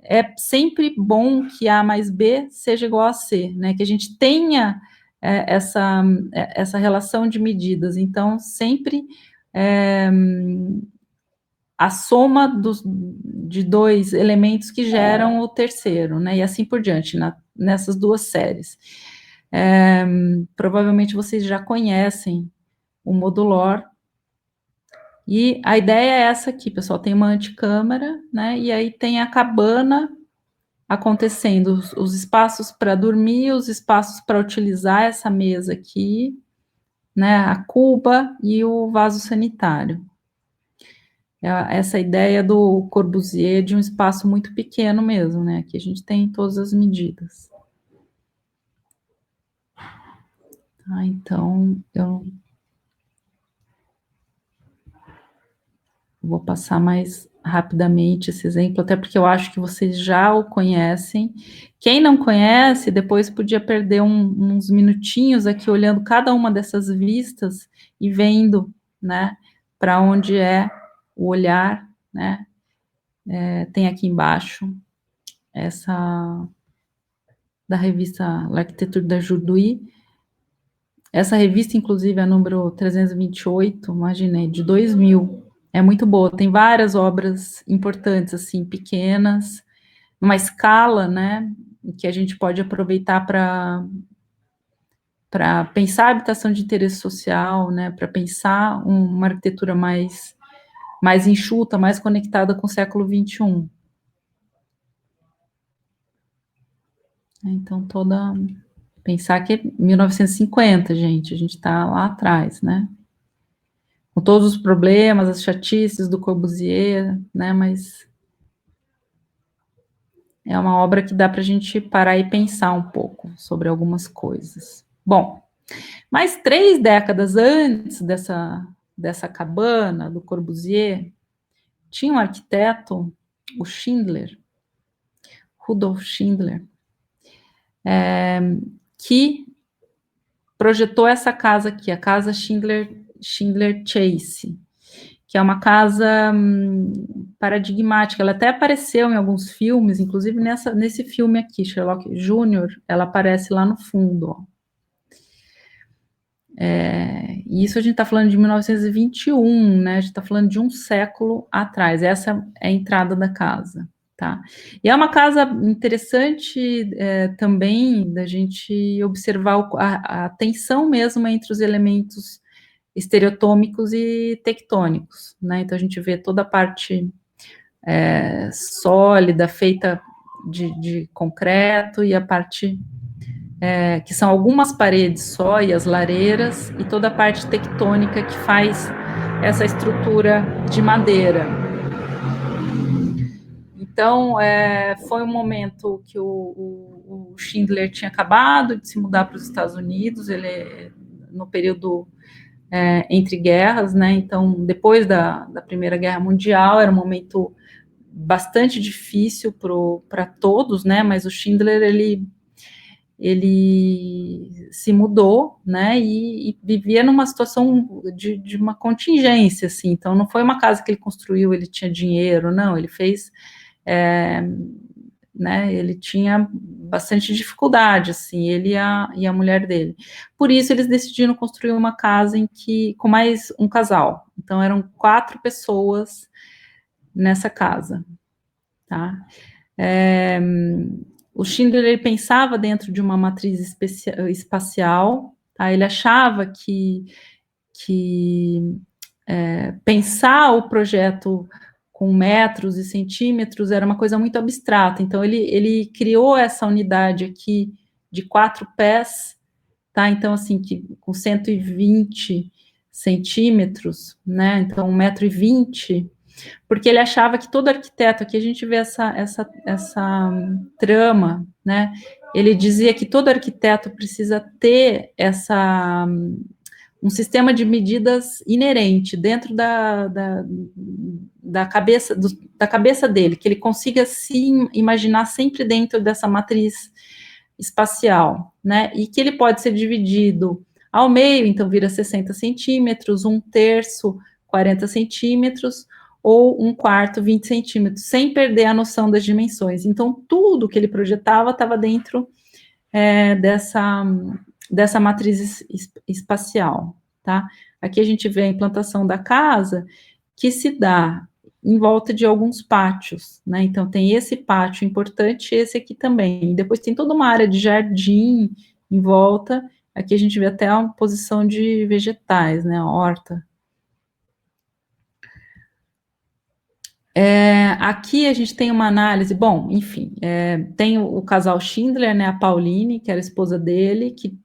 é sempre bom que A mais B seja igual a C, né? Que a gente tenha essa relação de medidas. Então, sempre a soma de 2 elementos que geram o terceiro, né? E assim por diante, nessas 2 séries. Provavelmente vocês já conhecem o modulor. E a ideia é essa aqui, pessoal. Tem uma anticâmara, né? E aí tem a cabana acontecendo, os espaços para dormir, os espaços para utilizar essa mesa aqui, né? A cuba e o vaso sanitário. Essa ideia do Corbusier de um espaço muito pequeno mesmo, né? Aqui a gente tem todas as medidas. Então, eu vou passar mais rapidamente esse exemplo, até porque eu acho que vocês já o conhecem. Quem não conhece, depois podia perder uns minutinhos aqui olhando cada uma dessas vistas e vendo, né, para onde é o olhar, né? Tem aqui embaixo essa da revista L'Architecture d'Aujourd'hui. Essa revista, inclusive, é a número 328, imaginei, de 2000. É muito boa, tem várias obras importantes, assim, pequenas, numa escala, né, que a gente pode aproveitar para pensar a habitação de interesse social, né, para pensar uma arquitetura mais enxuta, mais conectada com o século XXI. Então, pensar que é 1950, gente, a gente está lá atrás, né? Com todos os problemas, as chatices do Corbusier, né? Mas é uma obra que dá para a gente parar e pensar um pouco sobre algumas coisas. Bom, mas 3 décadas antes dessa cabana do Corbusier, tinha um arquiteto, o Schindler, Rudolf Schindler, que projetou essa casa aqui, a casa Schindler Chase, que é uma casa paradigmática. Ela até apareceu em alguns filmes, inclusive nesse filme aqui, Sherlock Jr., ela aparece lá no fundo. Ó. E isso a gente está falando de 1921, né? A gente está falando de um século atrás. Essa é a entrada da casa. Tá? E é uma casa interessante também da gente observar a tensão mesmo entre os elementos estereotômicos e tectônicos, né? Então a gente vê toda a parte sólida, feita de concreto, e a parte que são algumas paredes só, e as lareiras, e toda a parte tectônica que faz essa estrutura de madeira. Então, foi um momento que o Schindler tinha acabado de se mudar para os Estados Unidos, ele no período entre guerras, né? Então, depois da Primeira Guerra Mundial, era um momento bastante difícil para todos, né? Mas o Schindler, ele se mudou, né? E vivia numa situação de uma contingência, assim. Então, não foi uma casa que ele construiu, ele tinha dinheiro, não. Ele fez, né? Ele tinha bastante dificuldade, assim, ele e a mulher dele. Por isso, eles decidiram construir uma casa com mais um casal. Então, eram 4 pessoas nessa casa, tá? O Schindler, ele pensava dentro de uma matriz espacial, tá? Ele achava que pensar o projeto com metros e centímetros era uma coisa muito abstrata. Então, ele criou essa unidade aqui de 4 pés, tá? Então, assim, com 120 centímetros, né? Então, 1,20 m, porque ele achava que todo arquiteto, aqui a gente vê essa trama, né? Ele dizia que todo arquiteto precisa ter um sistema de medidas inerente dentro da cabeça dele, que ele consiga se imaginar sempre dentro dessa matriz espacial, né? E que ele pode ser dividido ao meio, então vira 60 centímetros, 1/3, 40 centímetros, ou 1/4, 20 centímetros, sem perder a noção das dimensões. Então, tudo que ele projetava estava dentro dessa matriz espacial, tá? Aqui a gente vê a implantação da casa, que se dá em volta de alguns pátios, né? Então, tem esse pátio importante, esse aqui também. Depois tem toda uma área de jardim em volta. Aqui a gente vê até a posição de vegetais, né? A horta. Aqui a gente tem uma análise, bom, enfim, tem o casal Schindler, né, a Pauline, que era a esposa dele, que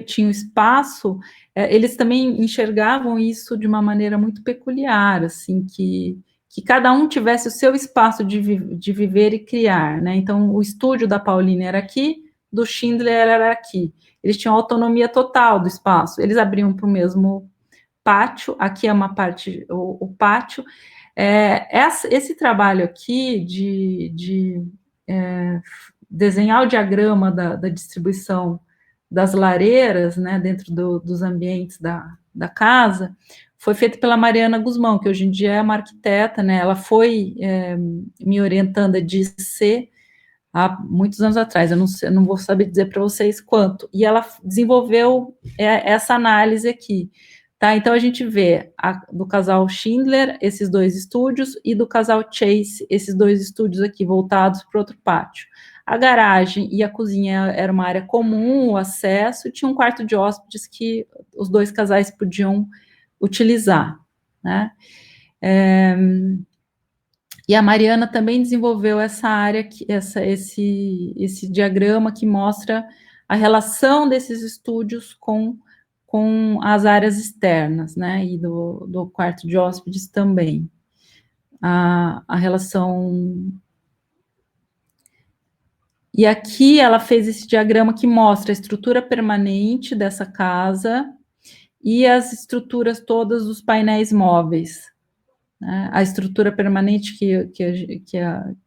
tinha um espaço, eles também enxergavam isso de uma maneira muito peculiar, assim, que cada um tivesse o seu espaço de viver e criar, né, então o estúdio da Pauline era aqui, do Schindler era aqui, eles tinham autonomia total do espaço, eles abriam para o mesmo pátio, aqui é uma parte, o pátio. Esse trabalho aqui de desenhar o diagrama da distribuição das lareiras, né, dentro dos ambientes da casa, foi feito pela Mariana Guzmão, que hoje em dia é uma arquiteta, né, ela foi me orientando a DC há muitos anos atrás, eu não vou saber dizer para vocês quanto, e ela desenvolveu essa análise aqui. Tá, então a gente vê do casal Schindler, esses 2 estúdios, e do casal Chase, esses 2 estúdios aqui, voltados para outro pátio. A garagem e a cozinha era uma área comum, o acesso, e tinha um quarto de hóspedes que os 2 casais podiam utilizar, né? E a Mariana também desenvolveu essa área, esse diagrama que mostra a relação desses estúdios com as áreas externas, né, e do quarto de hóspedes também. A relação... E aqui ela fez esse diagrama que mostra a estrutura permanente dessa casa e as estruturas todas dos painéis móveis, né? A estrutura permanente que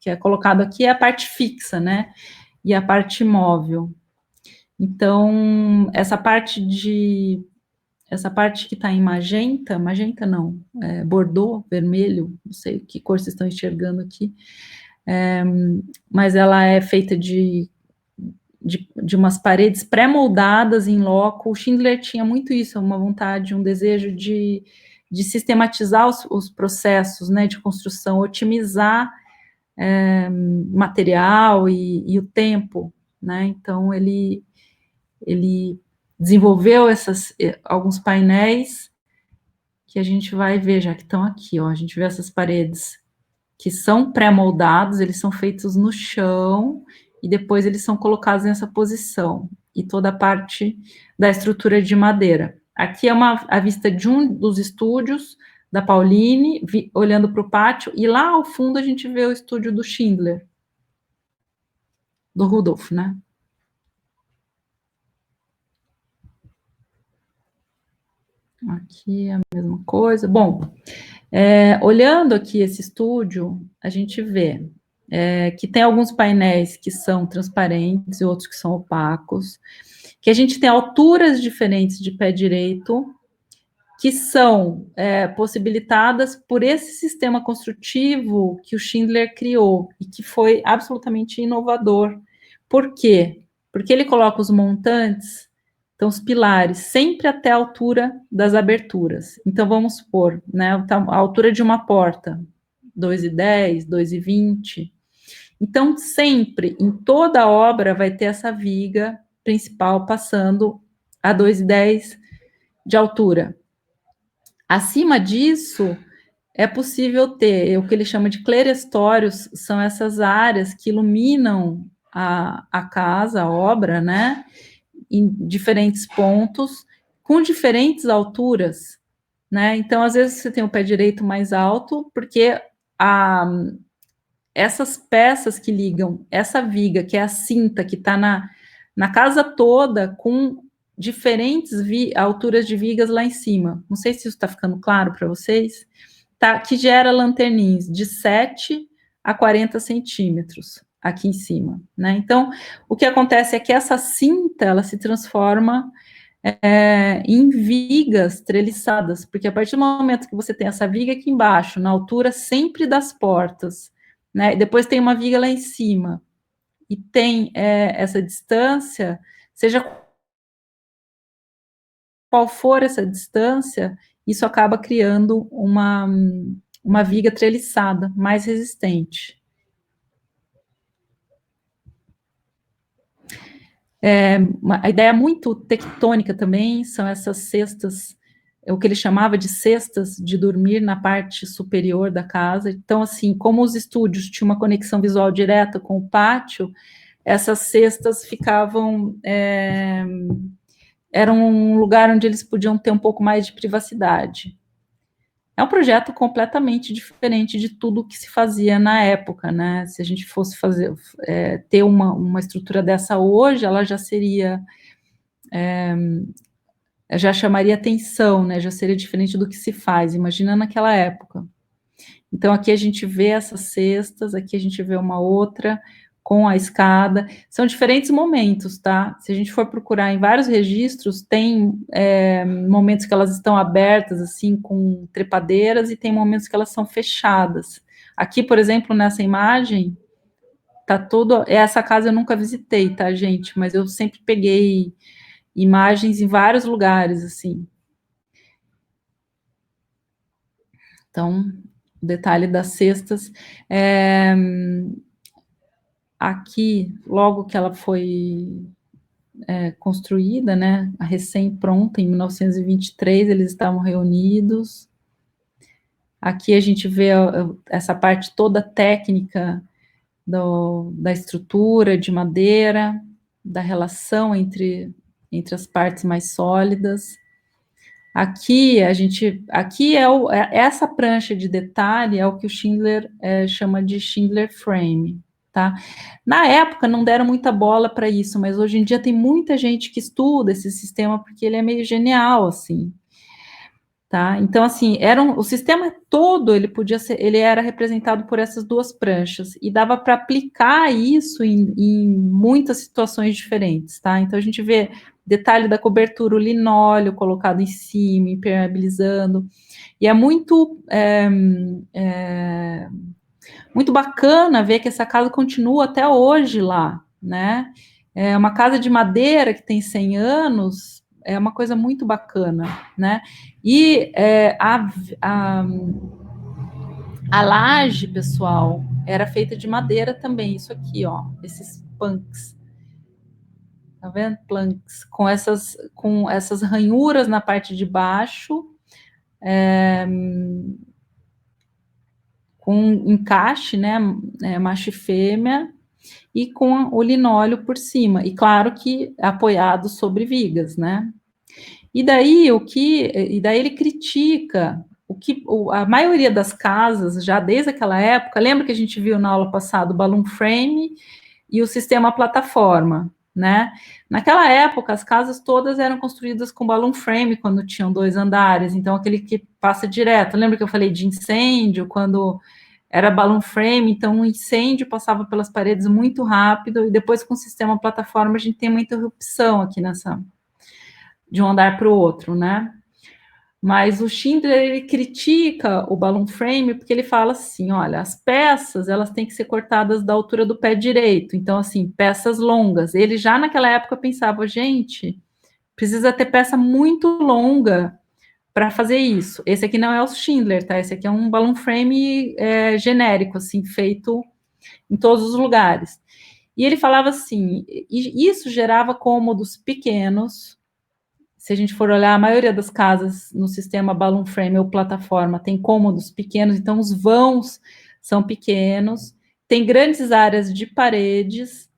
é colocado aqui é a parte fixa, né, e a parte móvel. Então, essa parte que está em magenta não, bordô, vermelho, não sei que cor vocês estão enxergando aqui, mas ela é feita de umas paredes pré-moldadas em loco. O Schindler tinha muito isso, uma vontade, um desejo de sistematizar os processos, né, de construção, otimizar material e o tempo, né, então ele desenvolveu alguns painéis que a gente vai ver, já que estão aqui, ó, a gente vê essas paredes que são pré-moldados, eles são feitos no chão, e depois eles são colocados nessa posição, e toda a parte da estrutura de madeira. Aqui é a vista de um dos estúdios da Pauline, olhando para o pátio, e lá ao fundo a gente vê o estúdio do Schindler, do Rudolf, né? Aqui é a mesma coisa. Bom, olhando aqui esse estúdio, a gente vê que tem alguns painéis que são transparentes e outros que são opacos, que a gente tem alturas diferentes de pé direito, que são possibilitadas por esse sistema construtivo que o Schindler criou e que foi absolutamente inovador. Por quê? Porque ele coloca os montantes, então os pilares, sempre até a altura das aberturas. Então vamos supor, né, a altura de uma porta, 2,10, 2,20. Então sempre, em toda a obra, vai ter essa viga principal passando a 2,10 de altura. Acima disso, é possível ter o que ele chama de clerestórios, são essas áreas que iluminam a casa, a obra, né, em diferentes pontos, com diferentes alturas, né, então às vezes você tem o pé direito mais alto, porque essas peças que ligam essa viga, que é a cinta que está na casa toda, com diferentes alturas de vigas lá em cima. Não sei se isso está ficando claro para vocês. Tá, que gera lanterninhas de 7 a 40 centímetros aqui em cima, né? Então, o que acontece é que essa cinta, ela se transforma em vigas treliçadas, porque a partir do momento que você tem essa viga aqui embaixo, na altura sempre das portas, né? E depois tem uma viga lá em cima, e tem essa distância, seja qual for essa distância, isso acaba criando uma viga treliçada, mais resistente. A ideia muito tectônica também são essas cestas, o que ele chamava de cestas de dormir na parte superior da casa. Então, assim, como os estúdios tinham uma conexão visual direta com o pátio, essas cestas ficavam... era um lugar onde eles podiam ter um pouco mais de privacidade. É um projeto completamente diferente de tudo que se fazia na época, né? Se a gente fosse ter uma estrutura dessa hoje, ela já seria, já chamaria atenção, né? Já seria diferente do que se faz, imagina naquela época. Então, aqui a gente vê essas cestas, aqui a gente vê uma outra com a escada, são diferentes momentos, tá? Se a gente for procurar em vários registros, tem momentos que elas estão abertas, assim, com trepadeiras, e tem momentos que elas são fechadas. Aqui, por exemplo, nessa imagem, tá tudo... Essa casa eu nunca visitei, tá, gente? Mas eu sempre peguei imagens em vários lugares, assim. Então, o detalhe das cestas... Aqui, logo que ela foi construída, né, recém-pronta, em 1923, eles estavam reunidos. Aqui a gente vê essa parte toda técnica da estrutura de madeira, da relação entre as partes mais sólidas. Aqui essa prancha de detalhe é o que o Schindler chama de Schindler Frame. Tá? Na época não deram muita bola para isso, mas hoje em dia tem muita gente que estuda esse sistema porque ele é meio genial, assim. Tá? Então, assim, o sistema todo ele era representado por essas duas pranchas e dava para aplicar isso em muitas situações diferentes, tá? Então a gente vê detalhe da cobertura, o linóleo colocado em cima, impermeabilizando, e é muito muito bacana ver que essa casa continua até hoje lá, né? É uma casa de madeira que tem 100 anos, é uma coisa muito bacana, né? E a laje, pessoal, era feita de madeira também, isso aqui, ó, esses planks. Tá vendo? Planks, com essas ranhuras na parte de baixo, com encaixe, né, macho e fêmea, e com o linóleo por cima, e claro que apoiado sobre vigas, né? E daí ele critica a maioria das casas, já desde aquela época, lembra que a gente viu na aula passada o balloon frame e o sistema plataforma, né? Naquela época, as casas todas eram construídas com balloon frame, quando tinham 2 andares, então aquele que passa direto. Lembra que eu falei de incêndio, quando era balloon frame, então um incêndio passava pelas paredes muito rápido, e depois com o sistema plataforma a gente tem uma interrupção aqui de um andar para o outro, né? Mas o Schindler, ele critica o balloon frame porque ele fala assim, olha, as peças, elas têm que ser cortadas da altura do pé direito, então, assim, peças longas. Ele já naquela época pensava, gente, precisa ter peça muito longa para fazer isso. Esse aqui não é o Schindler, tá? Esse aqui é um balloon frame genérico, assim, feito em todos os lugares. E ele falava assim, e isso gerava cômodos pequenos. Se a gente for olhar, a maioria das casas no sistema balloon frame ou plataforma tem cômodos pequenos, então os vãos são pequenos, tem grandes áreas de paredes,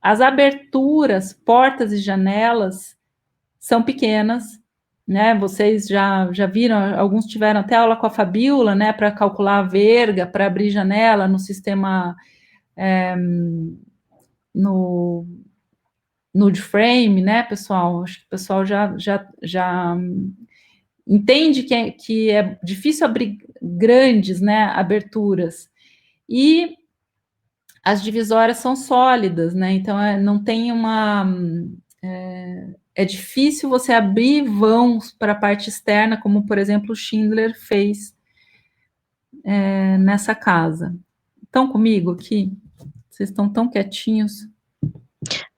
as aberturas, portas e janelas são pequenas, né? Vocês já viram, alguns tiveram até aula com a Fabiola, né, para calcular a verga, para abrir janela no sistema no nude frame, né, pessoal? Acho que o pessoal já entende que é difícil abrir grandes, né, aberturas. E as divisórias são sólidas, né? Então não tem uma. É difícil você abrir vãos para a parte externa, como, por exemplo, o Schindler fez nessa casa. Estão comigo aqui? Vocês estão tão quietinhos?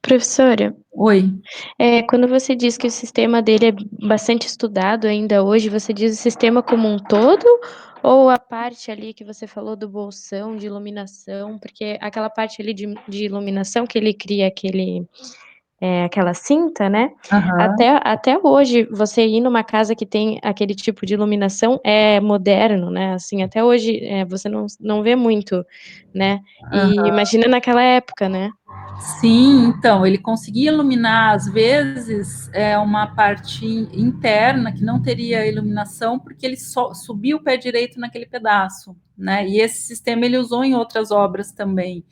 Professora, Oi. quando você diz que o sistema dele é bastante estudado ainda hoje, você diz o sistema como um todo ou a parte ali que você falou do bolsão, de iluminação? Porque aquela parte ali de iluminação que ele cria aquela cinta, né? Aham. Até hoje, você ir numa casa que tem aquele tipo de iluminação é moderno, né? Assim, até hoje você não vê muito, né? E imagina naquela época, né? Sim, então, ele conseguia iluminar, às vezes, uma parte interna que não teria iluminação, porque ele só subia o pé direito naquele pedaço, né? E esse sistema ele usou em outras obras também.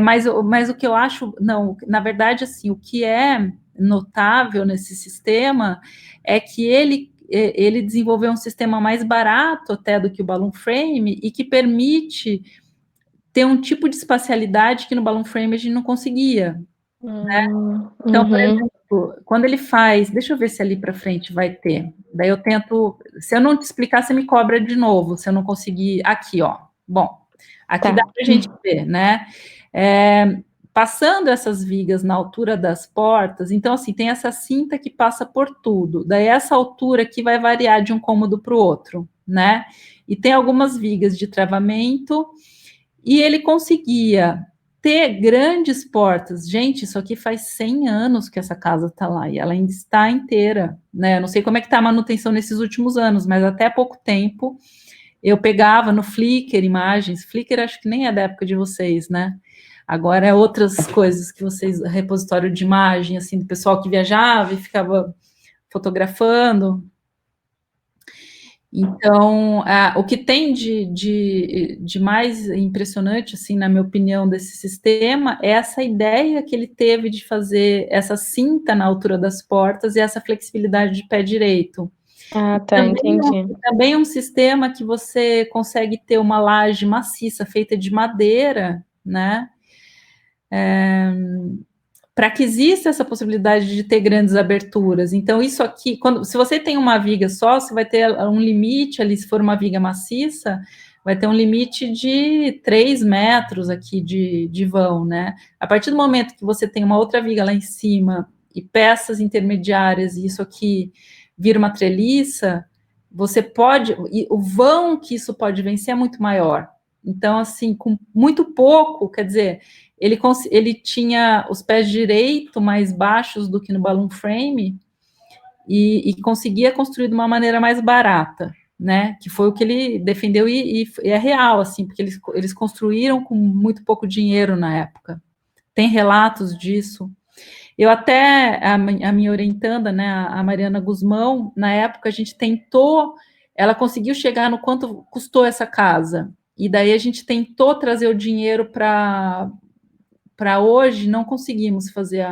Mas o que eu acho, não, na verdade, assim, o que é notável nesse sistema é que ele desenvolveu um sistema mais barato até do que o balloon frame e que permite ter um tipo de espacialidade que no balloon frame a gente não conseguia. Então, por Uhum. exemplo, quando ele faz, deixa eu ver se ali para frente vai ter. Daí eu tento, se eu não te explicar, você me cobra de novo, se eu não conseguir. Aqui, ó. Bom, aqui Tá. dá para a gente ver, né? Passando essas vigas na altura das portas, então, assim, tem essa cinta que passa por tudo. Daí, essa altura aqui vai variar de um cômodo para o outro, né? E tem algumas vigas de travamento, e ele conseguia ter grandes portas. Gente, isso aqui faz 100 anos que essa casa está lá e ela ainda está inteira, né? Eu não sei como é que está a manutenção nesses últimos anos, mas até pouco tempo eu pegava no Flickr imagens. Flickr acho que nem é da época de vocês, né? Agora é outras coisas que vocês, repositório de imagem, assim, do pessoal que viajava e ficava fotografando. Então, o que tem de mais impressionante, assim, na minha opinião, desse sistema é essa ideia que ele teve de fazer essa cinta na altura das portas e essa flexibilidade de pé direito. Ah, tá, entendi. Também é um sistema que você consegue ter uma laje maciça feita de madeira, né? Para que exista essa possibilidade de ter grandes aberturas. Então, isso aqui, se você tem uma viga só, você vai ter um limite ali, se for uma viga maciça, vai ter um limite de 3 metros aqui de vão, né? A partir do momento que você tem uma outra viga lá em cima e peças intermediárias, e isso aqui vira uma treliça, você pode, e o vão que isso pode vencer é muito maior. Então, assim, com muito pouco, quer dizer, ele tinha os pés direito mais baixos do que no balloon frame e conseguia construir de uma maneira mais barata, né? Que foi o que ele defendeu e é real, assim, porque eles construíram com muito pouco dinheiro na época. Tem relatos disso. Eu até, a minha orientanda, né, a Mariana Guzmão, na época a gente tentou, ela conseguiu chegar no quanto custou essa casa, e daí a gente tentou trazer o dinheiro para para hoje, não conseguimos fazer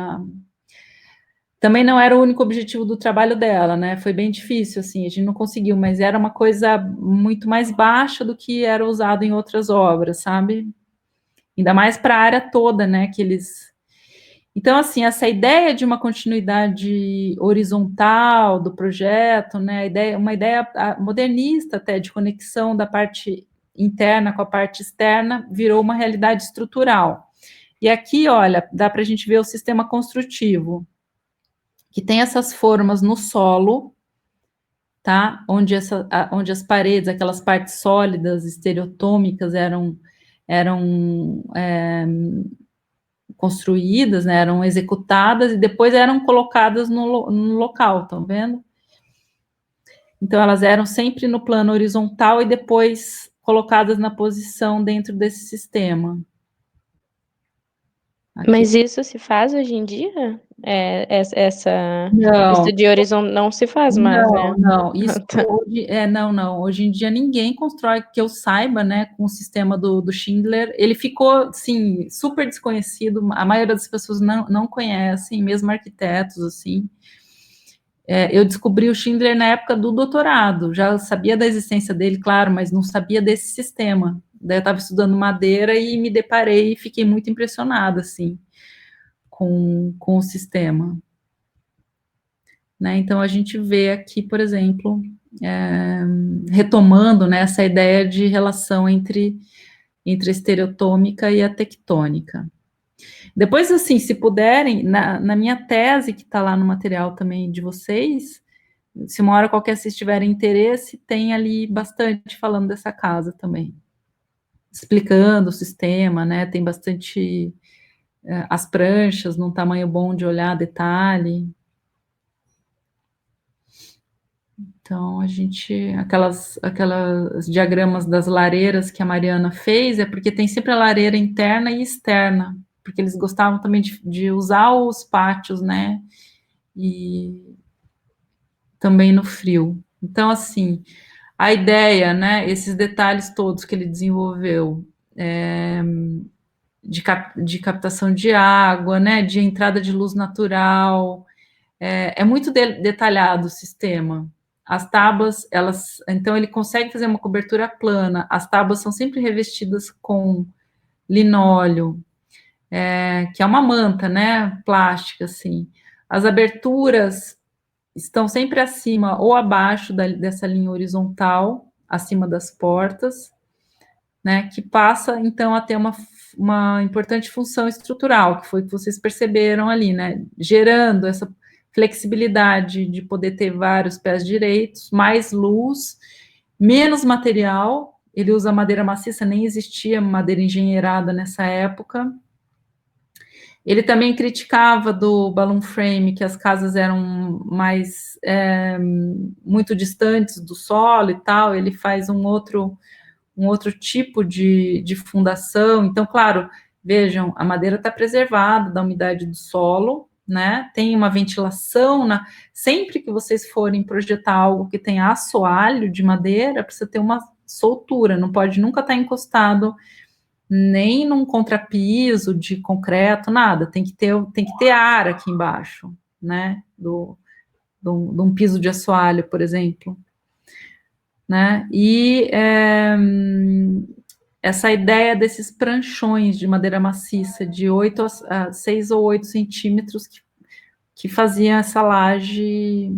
Também não era o único objetivo do trabalho dela, né? Foi bem difícil, assim, a gente não conseguiu, mas era uma coisa muito mais baixa do que era usado em outras obras, sabe? Ainda mais para a área toda, né? Que eles. Então, assim, essa ideia de uma continuidade horizontal do projeto, né? Uma ideia modernista até de conexão da parte interna com a parte externa, virou uma realidade estrutural. E aqui, olha, dá para a gente ver o sistema construtivo, que tem essas formas no solo, tá? Onde as paredes, aquelas partes sólidas, estereotômicas, eram construídas, né? Eram executadas e depois eram colocadas no local, estão vendo? Então, elas eram sempre no plano horizontal e depois colocadas na posição dentro desse sistema. Aqui. Mas isso se faz hoje em dia? Não. Isso de horizontal não se faz mais, né? Não. Isso hoje, não. Hoje em dia ninguém constrói, que eu saiba, né, com o sistema do Schindler. Ele ficou, sim, super desconhecido. A maioria das pessoas não conhecem, mesmo arquitetos, assim. Eu descobri o Schindler na época do doutorado. Já sabia da existência dele, claro, mas não sabia desse sistema. Daí eu estava estudando madeira e me deparei e fiquei muito impressionada, assim, com o sistema. Né? Então, a gente vê aqui, por exemplo, retomando, né, essa ideia de relação entre a estereotômica e a tectônica. Depois, assim, se puderem, na minha tese, que está lá no material também de vocês, se uma hora qualquer vocês tiverem interesse, tem ali bastante falando dessa casa também, explicando o sistema, né? Tem bastante as pranchas num tamanho bom de olhar detalhe. Então, aquelas diagramas das lareiras que a Mariana fez, é porque tem sempre a lareira interna e externa, porque eles gostavam também de usar os pátios, né? E também no frio. Então, assim, a ideia, né? Esses detalhes todos que ele desenvolveu, de captação de água, né? De entrada de luz natural, é muito detalhado o sistema. As tábuas, então ele consegue fazer uma cobertura plana. As tábuas são sempre revestidas com linóleo, que é uma manta, né, plástica, assim. As aberturas estão sempre acima ou abaixo dessa linha horizontal, acima das portas, né, que passa, então, a ter uma importante função estrutural, que foi o que vocês perceberam ali, né, gerando essa flexibilidade de poder ter vários pés direitos, mais luz, menos material. Ele usa madeira maciça, nem existia madeira engenheirada nessa época. Ele também criticava do balloon frame, que as casas eram mais muito distantes do solo e tal. Ele faz um outro tipo de fundação. Então, claro, vejam, a madeira está preservada da umidade do solo, né? Tem uma ventilação. Sempre que vocês forem projetar algo que tenha assoalho de madeira, precisa ter uma soltura, não pode nunca estar encostado nem num contrapiso de concreto, nada. Tem que ter ar aqui embaixo, né? De um piso de assoalho, por exemplo. Né? E essa ideia desses pranchões de madeira maciça de 6 ou 8 centímetros que faziam essa laje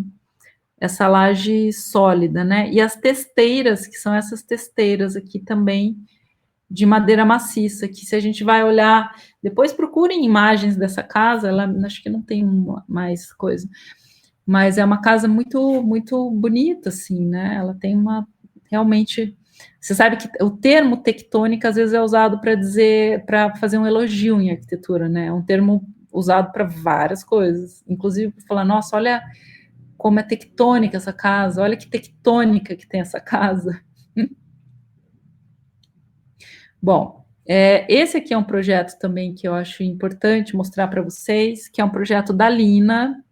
sólida, né? E as testeiras, que são essas testeiras aqui também de madeira maciça, que se a gente vai olhar, depois procurem imagens dessa casa, acho que não tem mais coisa, mas é uma casa muito, muito bonita, assim, né? Ela tem realmente, você sabe que o termo tectônica às vezes é usado para fazer um elogio em arquitetura, né? É um termo usado para várias coisas, inclusive para falar, nossa, olha como é tectônica essa casa, olha que tectônica que tem essa casa. Bom, esse aqui é um projeto também que eu acho importante mostrar para vocês, que é um projeto da Lina.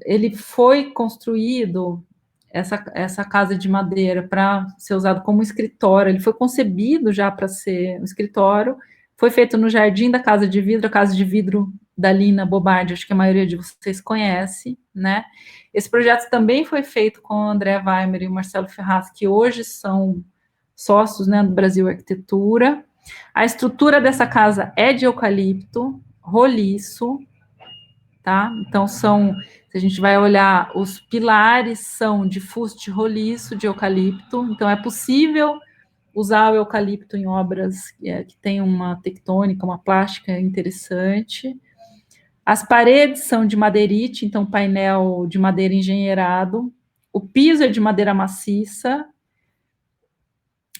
Ele foi construído, essa casa de madeira, para ser usado como escritório. Ele foi concebido já para ser um escritório, Foi feito no Jardim da Casa de Vidro, a Casa de Vidro da Lina Bobardi, acho que a maioria de vocês conhece, né? Esse projeto também foi feito com o André Weimer e o Marcelo Ferraz, que hoje são sócios, né, do Brasil Arquitetura. A estrutura dessa casa é de eucalipto, roliço, tá? Então, se a gente vai olhar, os pilares são de fuste roliço, de eucalipto, então é possível usar o eucalipto em obras que tem uma tectônica, uma plástica interessante. As paredes são de madeirite, então painel de madeira engenheirado. O piso é de madeira maciça.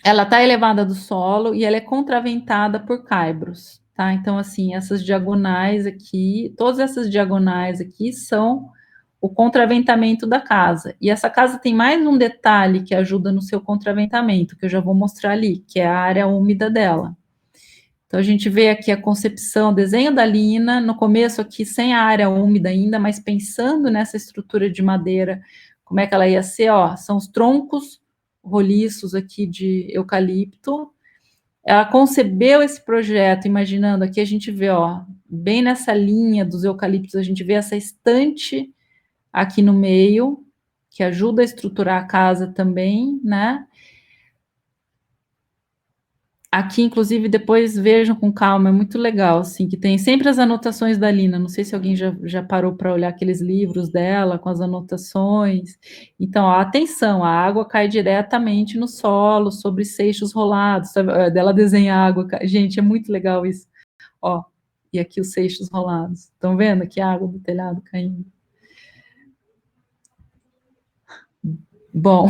Ela está elevada do solo e ela é contraventada por caibros, tá? Então, assim, essas diagonais aqui, todas essas diagonais aqui são o contraventamento da casa. E essa casa tem mais um detalhe que ajuda no seu contraventamento, que eu já vou mostrar ali, que é a área úmida dela. Então, a gente vê aqui a concepção, desenho da Lina, no começo aqui sem a área úmida ainda, mas pensando nessa estrutura de madeira, como é que ela ia ser, ó, são os troncos roliços aqui de eucalipto. Ela concebeu esse projeto, imaginando, aqui a gente vê, ó, bem nessa linha dos eucaliptos, a gente vê essa estante aqui no meio, que ajuda a estruturar a casa também, né? Aqui, inclusive, depois vejam com calma, é muito legal, assim, que tem sempre as anotações da Lina. Não sei se alguém já parou para olhar aqueles livros dela com as anotações. Então, ó, atenção, a água cai diretamente no solo, sobre seixos rolados, sabe? Dela desenha a água. Gente, é muito legal isso. Ó, e aqui os seixos rolados. Estão vendo aqui a água do telhado caindo? Bom,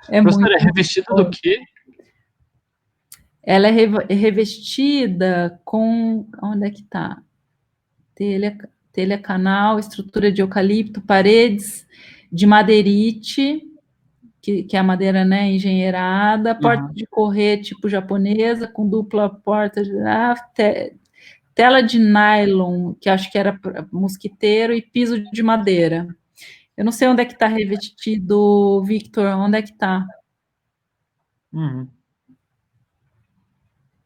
é Professora, muito. é revestida do quê? Ela é revestida com. Onde é que está? Telha canal, estrutura de eucalipto, paredes de madeirite, que é a madeira, né, engenheirada, porta de correr tipo japonesa, com dupla porta, tela de nylon, que acho que era mosquiteiro, e piso de madeira. Eu não sei onde é que está revestido, Victor, onde é que está? Uhum.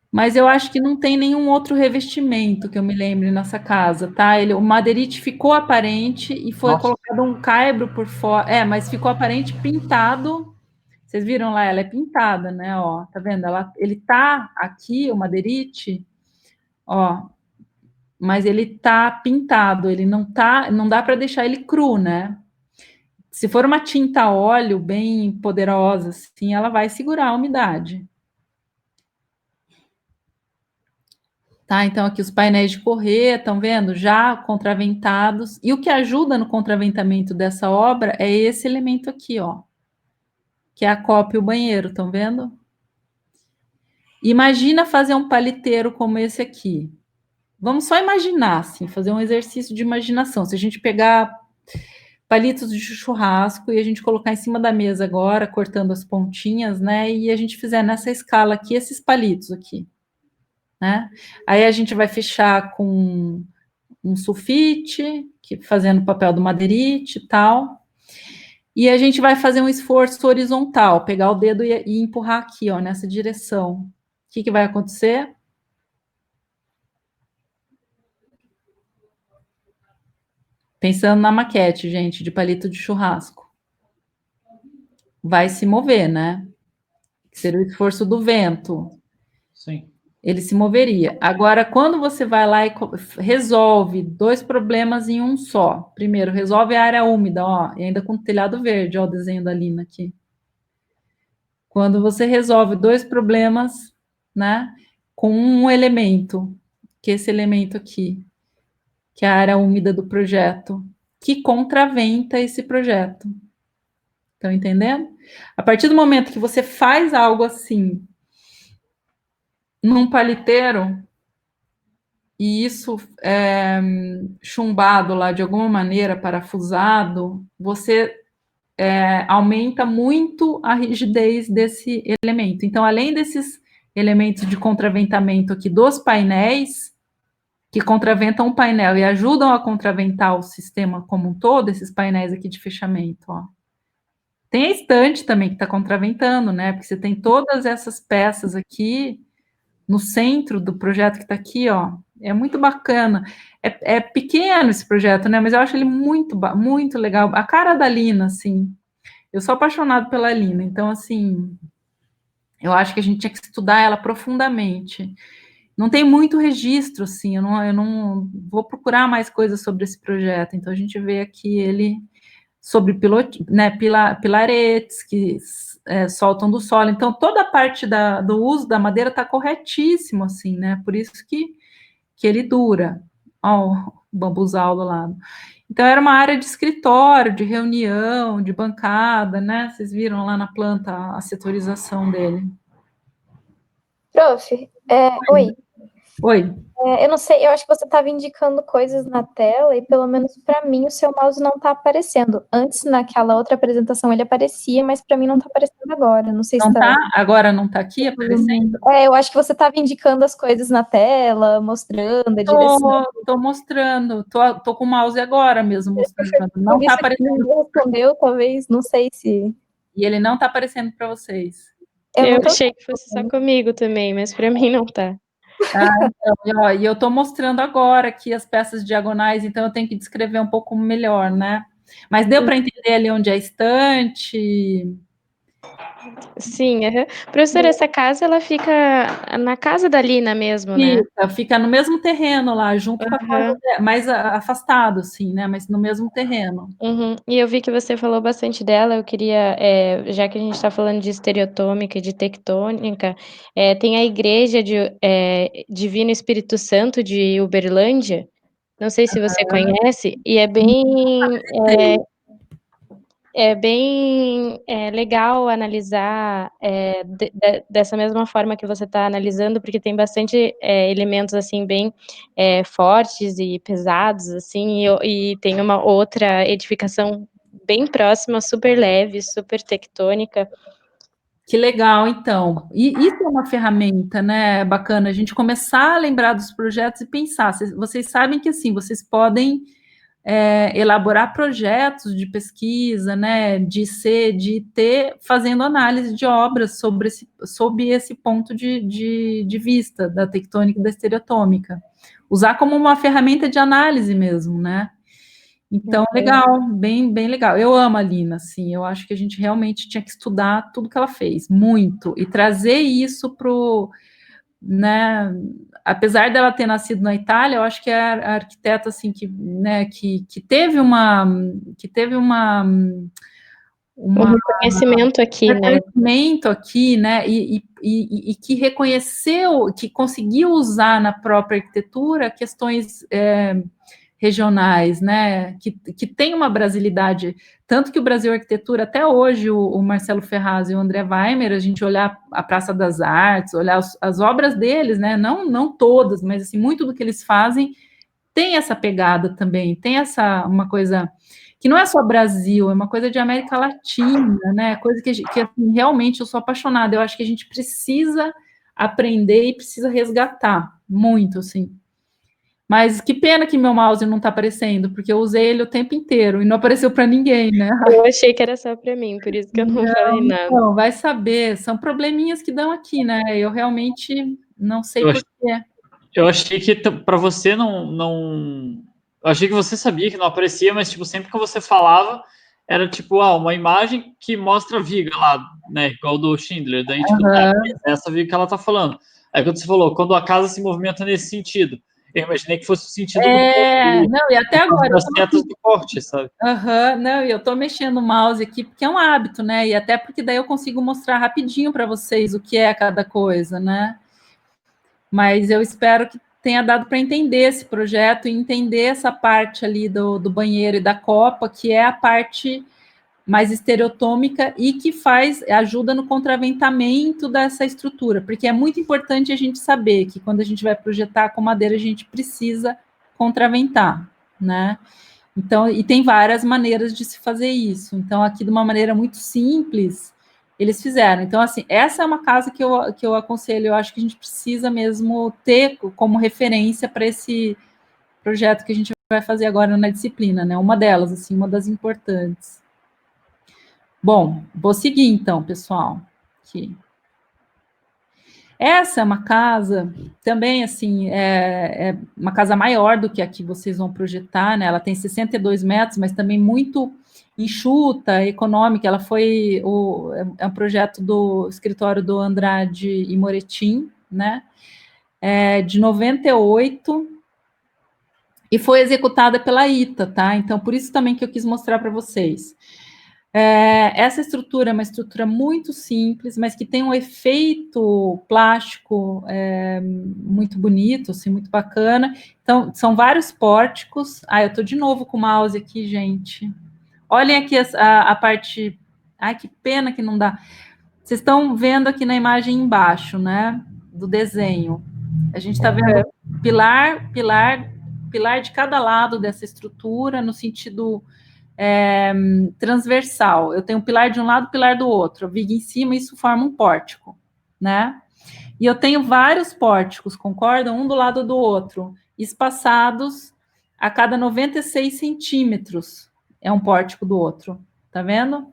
Mas eu acho que não tem nenhum outro revestimento que eu me lembre nessa casa, tá? O madeirite ficou aparente e foi Nossa. colocado um caibro por fora. É, mas ficou aparente pintado. Vocês viram lá, ela é pintada, né? Ó, tá vendo? Ele tá aqui, o madeirite, ó, mas ele tá pintado, ele não tá, não dá para deixar ele cru, né? Se for uma tinta a óleo bem poderosa, assim, ela vai segurar a umidade. Tá, então aqui os painéis de correr, estão vendo? Já contraventados. E o que ajuda no contraventamento dessa obra é esse elemento aqui, ó. Que é a copa e o banheiro, estão vendo? Imagina fazer um paliteiro como esse aqui. Vamos só imaginar, assim, fazer um exercício de imaginação. Se a gente pegar palitos de churrasco e a gente colocar em cima da mesa agora, cortando as pontinhas, né? E a gente fizer nessa escala aqui, esses palitos aqui, né? Aí a gente vai fechar com um sulfite, fazendo o papel do madeirite e tal. E a gente vai fazer um esforço horizontal, pegar o dedo e empurrar aqui, ó, nessa direção. O que vai acontecer? Pensando na maquete, gente, de palito de churrasco. Vai se mover, né? Seria o esforço do vento. Sim. Ele se moveria. Agora, quando você vai lá e resolve dois problemas em um só. Primeiro, resolve a área úmida, ó, e ainda com telhado verde, ó, o desenho da Lina aqui. Quando você resolve dois problemas, né, com um elemento, que é esse elemento aqui, que é a área úmida do projeto, que contraventa esse projeto. Estão entendendo? A partir do momento que você faz algo assim num paliteiro, e isso é chumbado lá de alguma maneira, parafusado, você aumenta muito a rigidez desse elemento. Então, além desses elementos de contraventamento aqui dos painéis, que contraventam o painel e ajudam a contraventar o sistema como um todo, esses painéis aqui de fechamento, ó. Tem a estante também que está contraventando, né? Porque você tem todas essas peças aqui, no centro do projeto que está aqui, ó, é muito bacana. É pequeno esse projeto, né? Mas eu acho ele muito legal. A cara da Lina, assim. Eu sou apaixonada pela Lina, então, assim, eu acho que a gente tinha que estudar ela profundamente. Não tem muito registro, assim, eu não vou procurar mais coisas sobre esse projeto. Então, a gente vê aqui ele sobre pilaretes que soltam do solo. Então, toda a parte do uso da madeira está corretíssimo, assim, né? Por isso que ele dura. Ó, o bambuzal do lado. Então, era uma área de escritório, de reunião, de bancada, né? Vocês viram lá na planta a setorização dele. Prof, oi. Oi. Eu não sei, eu acho que você estava indicando coisas na tela e pelo menos para mim o seu mouse não está aparecendo. Antes, naquela outra apresentação, ele aparecia, mas para mim não está aparecendo agora. Não sei se Não tá? Agora não está aqui aparecendo? Eu acho que você estava indicando as coisas na tela, mostrando a direção. Estou mostrando, tô com o mouse agora mesmo mostrando. Não está aparecendo. Ninguém respondeu, talvez, não sei se. E ele não está aparecendo para vocês. Eu achei que fosse só comigo também, mas para mim não tá. Então, e eu estou mostrando agora aqui as peças diagonais, então eu tenho que descrever um pouco melhor, né? Mas deu para entender ali onde é a estante? Sim, professora, essa casa, ela fica na casa da Lina mesmo, né? Fica no mesmo terreno lá, junto com a casa dela, mais afastado, sim, né? Mas no mesmo terreno. Uhum. E eu vi que você falou bastante dela, eu queria, já que a gente está falando de estereotômica e de tectônica, tem a igreja de Divino Espírito Santo de Uberlândia, não sei se você conhece, e é bem legal analisar dessa mesma forma que você está analisando, porque tem bastante elementos assim bem fortes e pesados, assim, e tem uma outra edificação bem próxima, super leve, super tectônica. Que legal, então. E isso é uma ferramenta, né? Bacana a gente começar a lembrar dos projetos e pensar. Vocês sabem que assim, vocês podem elaborar projetos de pesquisa, né, de ter, fazendo análise de obras sob esse ponto de vista da tectônica e da estereotômica. Usar como uma ferramenta de análise mesmo, né? Então, legal, bem legal. Eu amo a Lina, assim, eu acho que a gente realmente tinha que estudar tudo que ela fez, muito, e trazer isso né, apesar dela ter nascido na Itália, eu acho que é a arquiteta assim que teve um reconhecimento aqui, reconhecimento aqui, né, e que reconheceu, que conseguiu usar na própria arquitetura questões regionais, né, que tem uma brasilidade, tanto que o Brasil Arquitetura, até hoje, o Marcelo Ferraz e o André Weimer, a gente olhar a Praça das Artes, olhar as obras deles, né, não todas, mas assim, muito do que eles fazem tem essa pegada também, tem uma coisa que não é só Brasil, é uma coisa de América Latina, né, coisa que assim, realmente eu sou apaixonada, eu acho que a gente precisa aprender e precisa resgatar, muito, assim. Mas que pena que meu mouse não está aparecendo, porque eu usei ele o tempo inteiro e não apareceu para ninguém, né? Eu achei que era só para mim, por isso que eu não falei nada. Não, vai saber, são probleminhas que dão aqui, né? Eu realmente não sei por quê. Eu achei que para você não. Eu achei que você sabia que não aparecia, mas tipo, sempre que você falava, era tipo, uma imagem que mostra a viga lá, né? Igual do Schindler. Daí, tipo, essa viga que ela tá falando. Aí quando você falou, quando a casa se movimenta nesse sentido. Eu imaginei que fosse o sentido do não, e até agora. Das setas do corte, sabe? Não, e eu tô mexendo o mouse aqui, porque é um hábito, né? E até porque daí eu consigo mostrar rapidinho para vocês o que é cada coisa, né? Mas eu espero que tenha dado para entender esse projeto e entender essa parte ali do banheiro e da copa, que é a parte mais estereotômica e que ajuda no contraventamento dessa estrutura, porque é muito importante a gente saber que quando a gente vai projetar com madeira, a gente precisa contraventar, né? Então, e tem várias maneiras de se fazer isso. Então, aqui de uma maneira muito simples, eles fizeram. Então, assim, essa é uma casa que eu aconselho, eu acho que a gente precisa mesmo ter como referência para esse projeto que a gente vai fazer agora na disciplina, né? Uma delas, assim, uma das importantes. Bom, vou seguir então, pessoal. Aqui. Essa é uma casa, também, assim, é uma casa maior do que a que vocês vão projetar, né? Ela tem 62 metros, mas também muito enxuta, econômica. Ela foi, é um projeto do escritório do Andrade e Moretim, né? De 98, e foi executada pela ITA, tá? Então, por isso também que eu quis mostrar para vocês. Essa estrutura é uma estrutura muito simples, mas que tem um efeito plástico muito bonito, assim, muito bacana. Então, são vários pórticos. Eu estou de novo com o mouse aqui, gente. Olhem aqui a parte... Ai, que pena que não dá. Vocês estão vendo aqui na imagem embaixo, né? Do desenho. A gente está vendo pilar de cada lado dessa estrutura, no sentido transversal. Eu tenho um pilar de um lado, pilar do outro. A viga em cima, isso forma um pórtico, né? E eu tenho vários pórticos, concordam? Um do lado do outro, espaçados a cada 96 centímetros. É um pórtico do outro, tá vendo?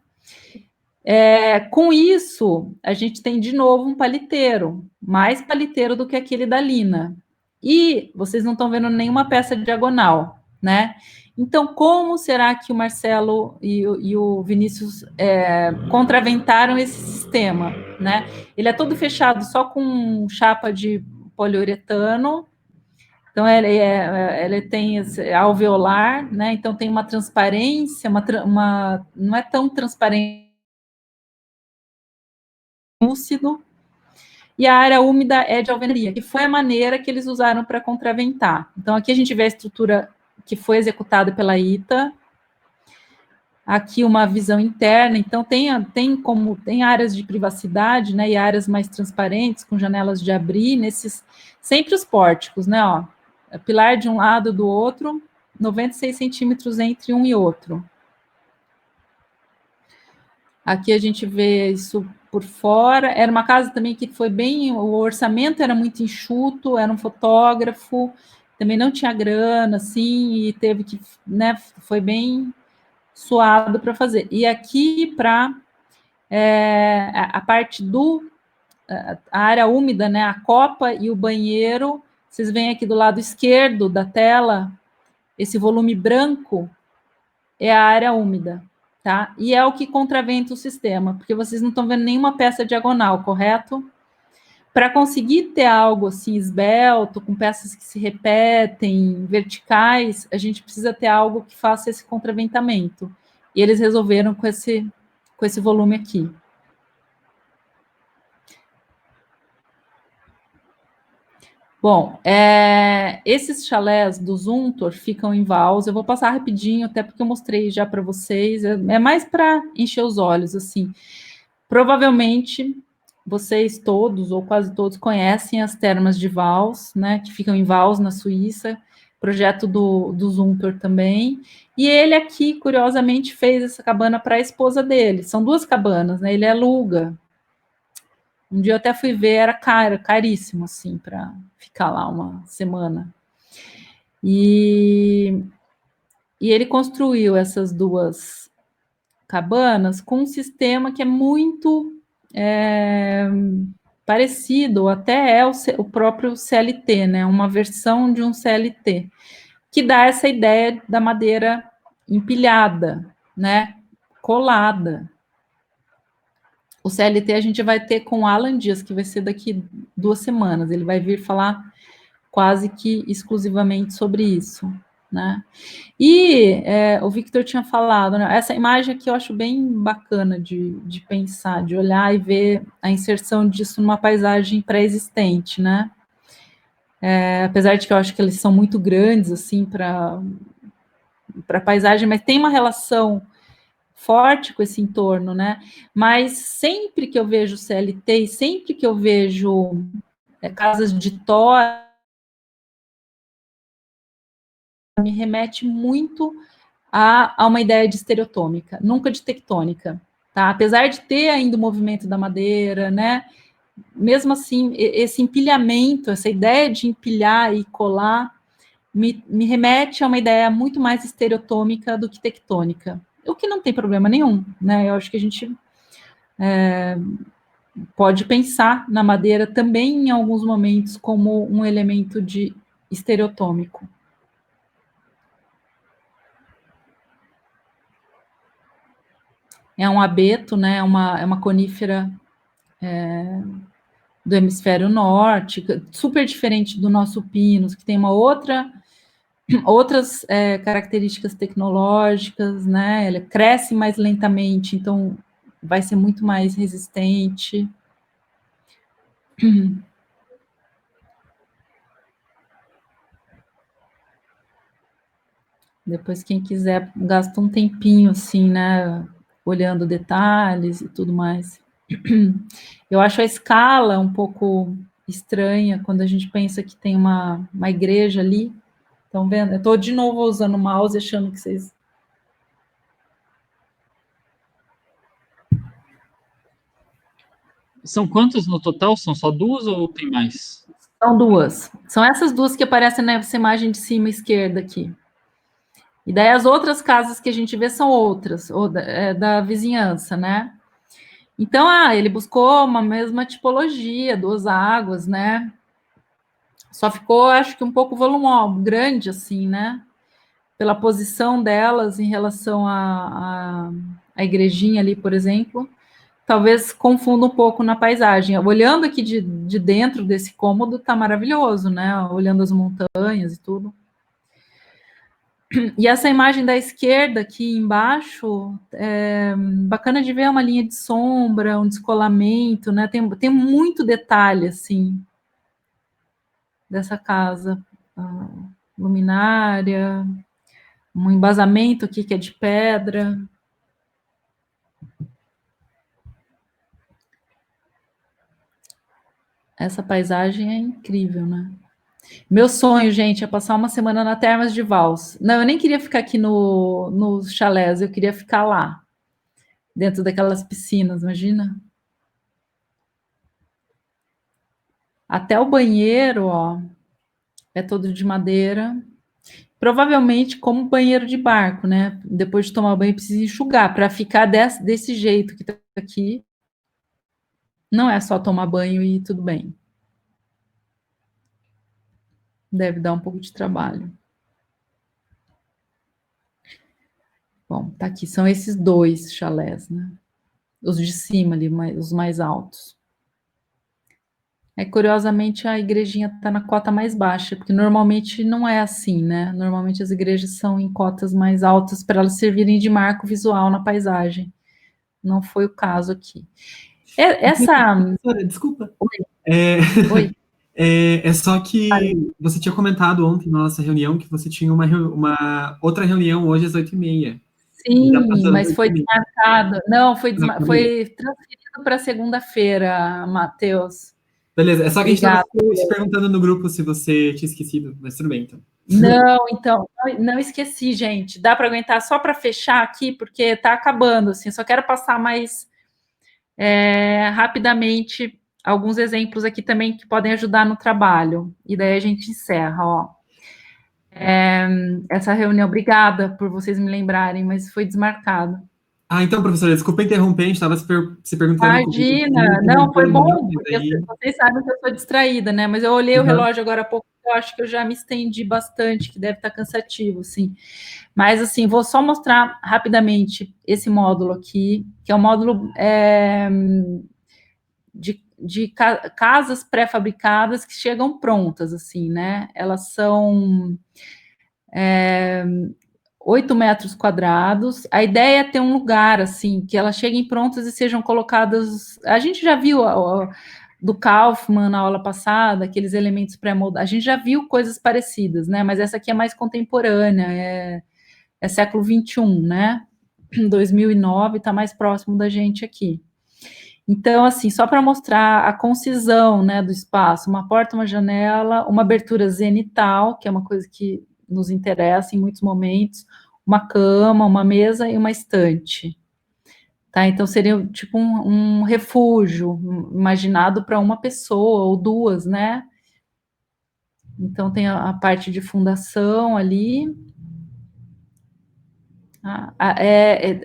Com isso, a gente tem de novo um paliteiro, mais paliteiro do que aquele da Lina. E vocês não estão vendo nenhuma peça diagonal, né? Então, como será que o Marcelo e o Vinícius contraventaram esse sistema, né? Ele é todo fechado só com chapa de poliuretano. Então, ele tem alveolar, né? Então, tem uma transparência, não é tão transparente, lúcido, e a área úmida é de alvenaria, que foi a maneira que eles usaram para contraventar. Então, aqui a gente vê a estrutura que foi executada pela ITA, aqui uma visão interna, então tem áreas de privacidade, né, e áreas mais transparentes, com janelas de abrir, sempre os pórticos, né, ó, pilar de um lado do outro, 96 centímetros entre um e outro. Aqui a gente vê isso por fora. Era uma casa também que foi bem... O orçamento era muito enxuto, era um fotógrafo, também não tinha grana, assim, e teve que... né, foi bem suado para fazer. E aqui, para a parte a área úmida, né, a copa e o banheiro, vocês veem aqui do lado esquerdo da tela, esse volume branco é a área úmida. Tá? E é o que contraventa o sistema, porque vocês não estão vendo nenhuma peça diagonal, correto? Para conseguir ter algo assim esbelto, com peças que se repetem, verticais, a gente precisa ter algo que faça esse contraventamento. E eles resolveram com esse volume aqui. Bom, esses chalés do Zumthor ficam em Vals. Eu vou passar rapidinho, até porque eu mostrei já para vocês. É mais para encher os olhos, assim. Provavelmente, vocês todos, ou quase todos, conhecem as termas de Vals, né? Que ficam em Vals, na Suíça. Projeto do Zumthor também. E ele aqui, curiosamente, fez essa cabana para a esposa dele. São duas cabanas, né? Ele aluga. Um dia eu até fui ver, era caríssimo, assim, para ficar lá uma semana. E ele construiu essas duas cabanas com um sistema que é muito parecido, até o próprio CLT, né? Uma versão de um CLT, que dá essa ideia da madeira empilhada, né? Colada. O CLT a gente vai ter com o Alan Dias, que vai ser daqui 2 semanas. Ele vai vir falar quase que exclusivamente sobre isso, né? E o Victor tinha falado, né? Essa imagem aqui eu acho bem bacana de pensar, de olhar e ver a inserção disso numa paisagem pré-existente, né? Apesar de que eu acho que eles são muito grandes, assim, para a paisagem, mas tem uma relação forte com esse entorno, né? Mas sempre que eu vejo CLT, e sempre que eu vejo casas de tora, me remete muito a uma ideia de estereotômica, nunca de tectônica, tá? Apesar de ter ainda o movimento da madeira, né? Mesmo assim, esse empilhamento, essa ideia de empilhar e colar, me remete a uma ideia muito mais estereotômica do que tectônica. O que não tem problema nenhum, né? Eu acho que a gente pode pensar na madeira também, em alguns momentos, como um elemento de estereotômico. É um abeto, né? É uma conífera do hemisfério norte, super diferente do nosso pinus, que tem outras características tecnológicas, né? Ele cresce mais lentamente, então vai ser muito mais resistente. Depois, quem quiser, gasta um tempinho, assim, né? Olhando detalhes e tudo mais. Eu acho a escala um pouco estranha quando a gente pensa que tem uma igreja ali. Estão vendo? Eu estou de novo usando o mouse, achando que vocês... São quantas no total? São só 2 ou tem mais? São 2. São essas 2 que aparecem nessa imagem de cima esquerda aqui. E daí as outras casas que a gente vê são outras, ou da vizinhança, né? Então, ele buscou uma mesma tipologia, 2 águas, né? Só ficou, acho que um pouco volumoso, grande, assim, né? Pela posição delas em relação à igrejinha ali, por exemplo, talvez confunda um pouco na paisagem. Olhando aqui de dentro desse cômodo, tá maravilhoso, né? Olhando as montanhas e tudo. E essa imagem da esquerda aqui embaixo, bacana de ver uma linha de sombra, um descolamento, né? Tem muito detalhe, assim, dessa casa. Luminária, um embasamento aqui que é de pedra. Essa paisagem é incrível, né? Meu sonho, gente, é passar uma semana na Termas de Vals. Não, eu nem queria ficar aqui nos chalés, eu queria ficar lá, dentro daquelas piscinas, imagina? Até o banheiro, ó, é todo de madeira. Provavelmente como banheiro de barco, né? Depois de tomar banho, precisa enxugar. Para ficar desse jeito que tá aqui, não é só tomar banho e tudo bem. Deve dar um pouco de trabalho. Bom, tá aqui, são esses 2 chalés, né? Os de cima ali, os mais altos. Curiosamente, a igrejinha está na cota mais baixa, porque normalmente não é assim, né? Normalmente as igrejas são em cotas mais altas para elas servirem de marco visual na paisagem. Não foi o caso aqui. Professora, desculpa. Oi. É só que você tinha comentado ontem na nossa reunião que você tinha uma outra reunião hoje às 8h30. Sim, mas foi desmarcado. Não, foi transferido para segunda-feira, Matheus. Beleza, é só que a gente estava se perguntando no grupo se você tinha esquecido, mas tudo bem, então. Não, então, não esqueci, gente. Dá para aguentar só para fechar aqui, porque está acabando, assim. Só quero passar mais rapidamente alguns exemplos aqui também que podem ajudar no trabalho. E daí a gente encerra, ó. Essa reunião, obrigada por vocês me lembrarem, mas foi desmarcado. Então, professora, desculpa interromper, a gente estava se perguntando... Imagina, não, foi bom, porque vocês sabem que eu sou distraída, né? Mas eu olhei o relógio agora há pouco, eu acho que eu já me estendi bastante, que deve estar cansativo, sim. Mas, assim, vou só mostrar rapidamente esse módulo aqui, que é um módulo de casas pré-fabricadas que chegam prontas, assim, né? Elas são 8 metros quadrados. A ideia é ter um lugar, assim, que elas cheguem prontas e sejam colocadas... A gente já viu do Kaufmann na aula passada, aqueles elementos pré-moldados. A gente já viu coisas parecidas, né? Mas essa aqui é mais contemporânea, é século XXI, né? 2009, está mais próximo da gente aqui. Então, assim, só para mostrar a concisão, né, do espaço, uma porta, uma janela, uma abertura zenital, que é uma coisa que nos interessa em muitos momentos, uma cama, uma mesa e uma estante. Tá? Então, seria tipo um refúgio imaginado para uma pessoa ou 2, né? Então, tem a parte de fundação ali.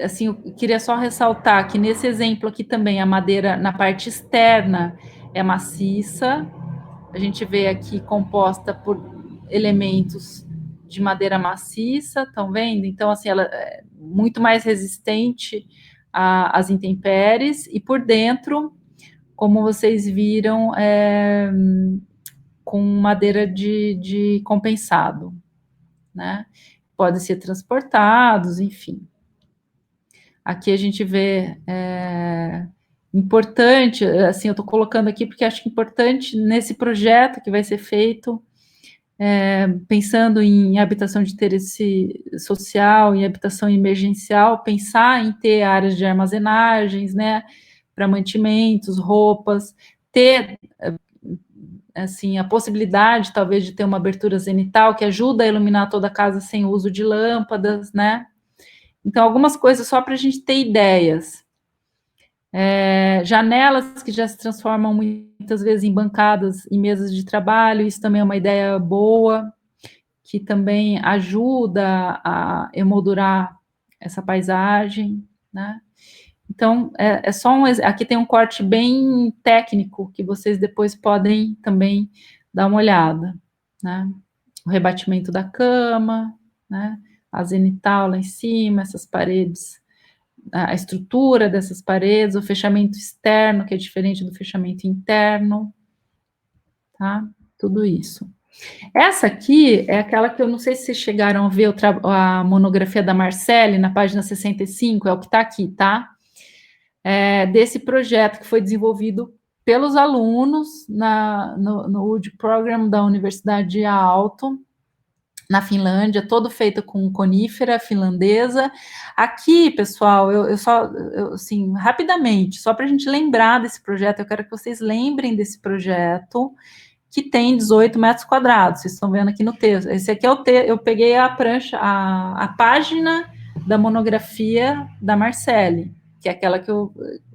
Assim, eu queria só ressaltar que nesse exemplo aqui também a madeira na parte externa é maciça, a gente vê aqui composta por elementos de madeira maciça, estão vendo? Então, assim, ela é muito mais resistente às intempéries, e por dentro, como vocês viram, com madeira de compensado, né? Podem ser transportados, enfim. Aqui a gente vê importante, assim, eu estou colocando aqui porque acho que é importante nesse projeto que vai ser feito, pensando em habitação de interesse social, em habitação emergencial, pensar em ter áreas de armazenagens, né, para mantimentos, roupas, ter assim, a possibilidade, talvez, de ter uma abertura zenital que ajuda a iluminar toda a casa sem uso de lâmpadas, né? Então, algumas coisas só para a gente ter ideias. Janelas que já se transformam muitas vezes em bancadas e mesas de trabalho, isso também é uma ideia boa, que também ajuda a emoldurar essa paisagem, né? Então, aqui tem um corte bem técnico que vocês depois podem também dar uma olhada, né? O rebatimento da cama, né? A zenital lá em cima, essas paredes, a estrutura dessas paredes, o fechamento externo, que é diferente do fechamento interno, tá? Tudo isso. Essa aqui é aquela que eu não sei se vocês chegaram a ver a monografia da Marcele, na página 65, é o que está aqui, tá? Desse projeto que foi desenvolvido pelos alunos no Wood Program da Universidade de Aalto, na Finlândia, todo feito com conífera finlandesa. Aqui, pessoal, assim, rapidamente, só para a gente lembrar desse projeto, eu quero que vocês lembrem desse projeto, que tem 18 metros quadrados, vocês estão vendo aqui no texto. Esse aqui é o texto, eu peguei a prancha, a página da monografia da Marcele, que é aquela que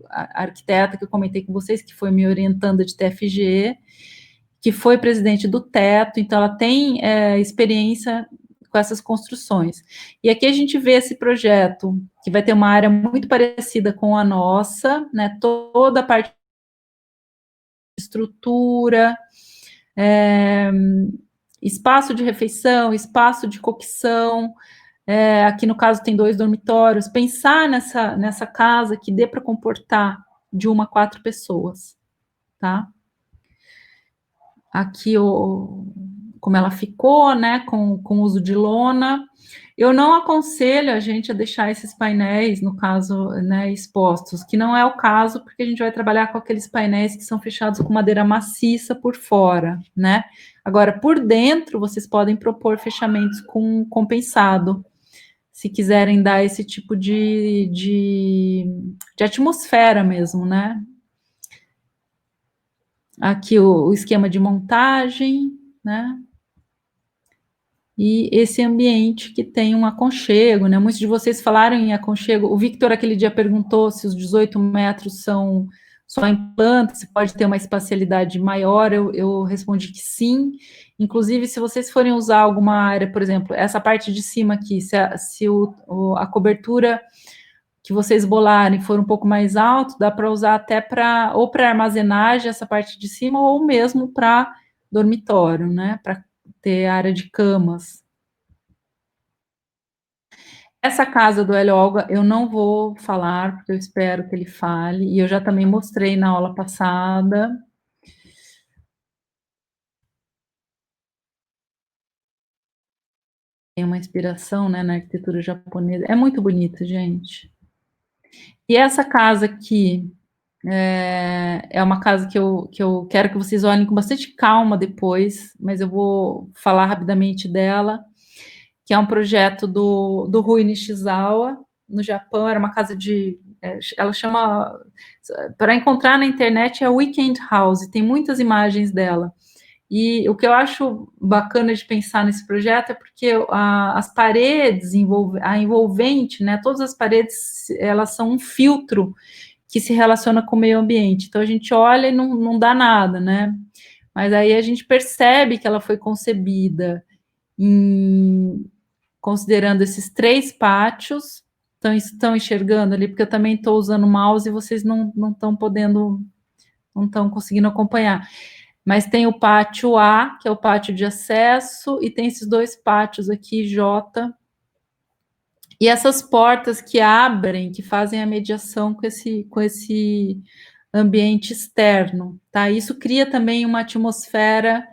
a arquiteta que eu comentei com vocês, que foi me orientando de TFG, que foi presidente do Teto, então ela tem experiência com essas construções. E aqui a gente vê esse projeto, que vai ter uma área muito parecida com a nossa, né, toda a parte de estrutura, espaço de refeição, espaço de cocção, aqui no caso tem 2 dormitórios, pensar nessa casa que dê para comportar de 1 a 4 pessoas, tá? Aqui como ela ficou, né, com uso de lona. Eu não aconselho a gente a deixar esses painéis, no caso, né, expostos, que não é o caso, porque a gente vai trabalhar com aqueles painéis que são fechados com madeira maciça por fora, né? Agora, por dentro, vocês podem propor fechamentos com compensado, se quiserem dar esse tipo de atmosfera mesmo, né? Aqui o esquema de montagem, né? E esse ambiente que tem um aconchego, né? Muitos de vocês falaram em aconchego. O Victor, aquele dia, perguntou se os 18 metros são só em planta, se pode ter uma espacialidade maior. Eu respondi que sim. Inclusive, se vocês forem usar alguma área, por exemplo, essa parte de cima aqui, se a cobertura que vocês bolarem for um pouco mais alto, dá para usar até para armazenagem, essa parte de cima, ou mesmo para dormitório, né? Para ter área de camas. Essa casa do Hélio Olga eu não vou falar, porque eu espero que ele fale, e eu já também mostrei na aula passada. Tem uma inspiração, né, na arquitetura japonesa. É muito bonito, gente. E essa casa aqui é uma casa que eu quero que vocês olhem com bastante calma depois, mas eu vou falar rapidamente dela, que é um projeto do Rui Nishizawa, no Japão. Era uma casa ela chama, para encontrar na internet, é Weekend House, tem muitas imagens dela. E o que eu acho bacana de pensar nesse projeto é porque as paredes, a envolvente, né, todas as paredes, elas são um filtro que se relaciona com o meio ambiente. Então, a gente olha e não dá nada, né? Mas aí a gente percebe que ela foi concebida considerando esses 3 pátios. Estão enxergando ali, porque eu também estou usando o mouse e vocês não estão podendo, não estão conseguindo acompanhar. Mas tem o pátio A, que é o pátio de acesso, e tem esses 2 pátios aqui, J, e essas portas que abrem, que fazem a mediação com esse ambiente externo, tá? Isso cria também uma atmosfera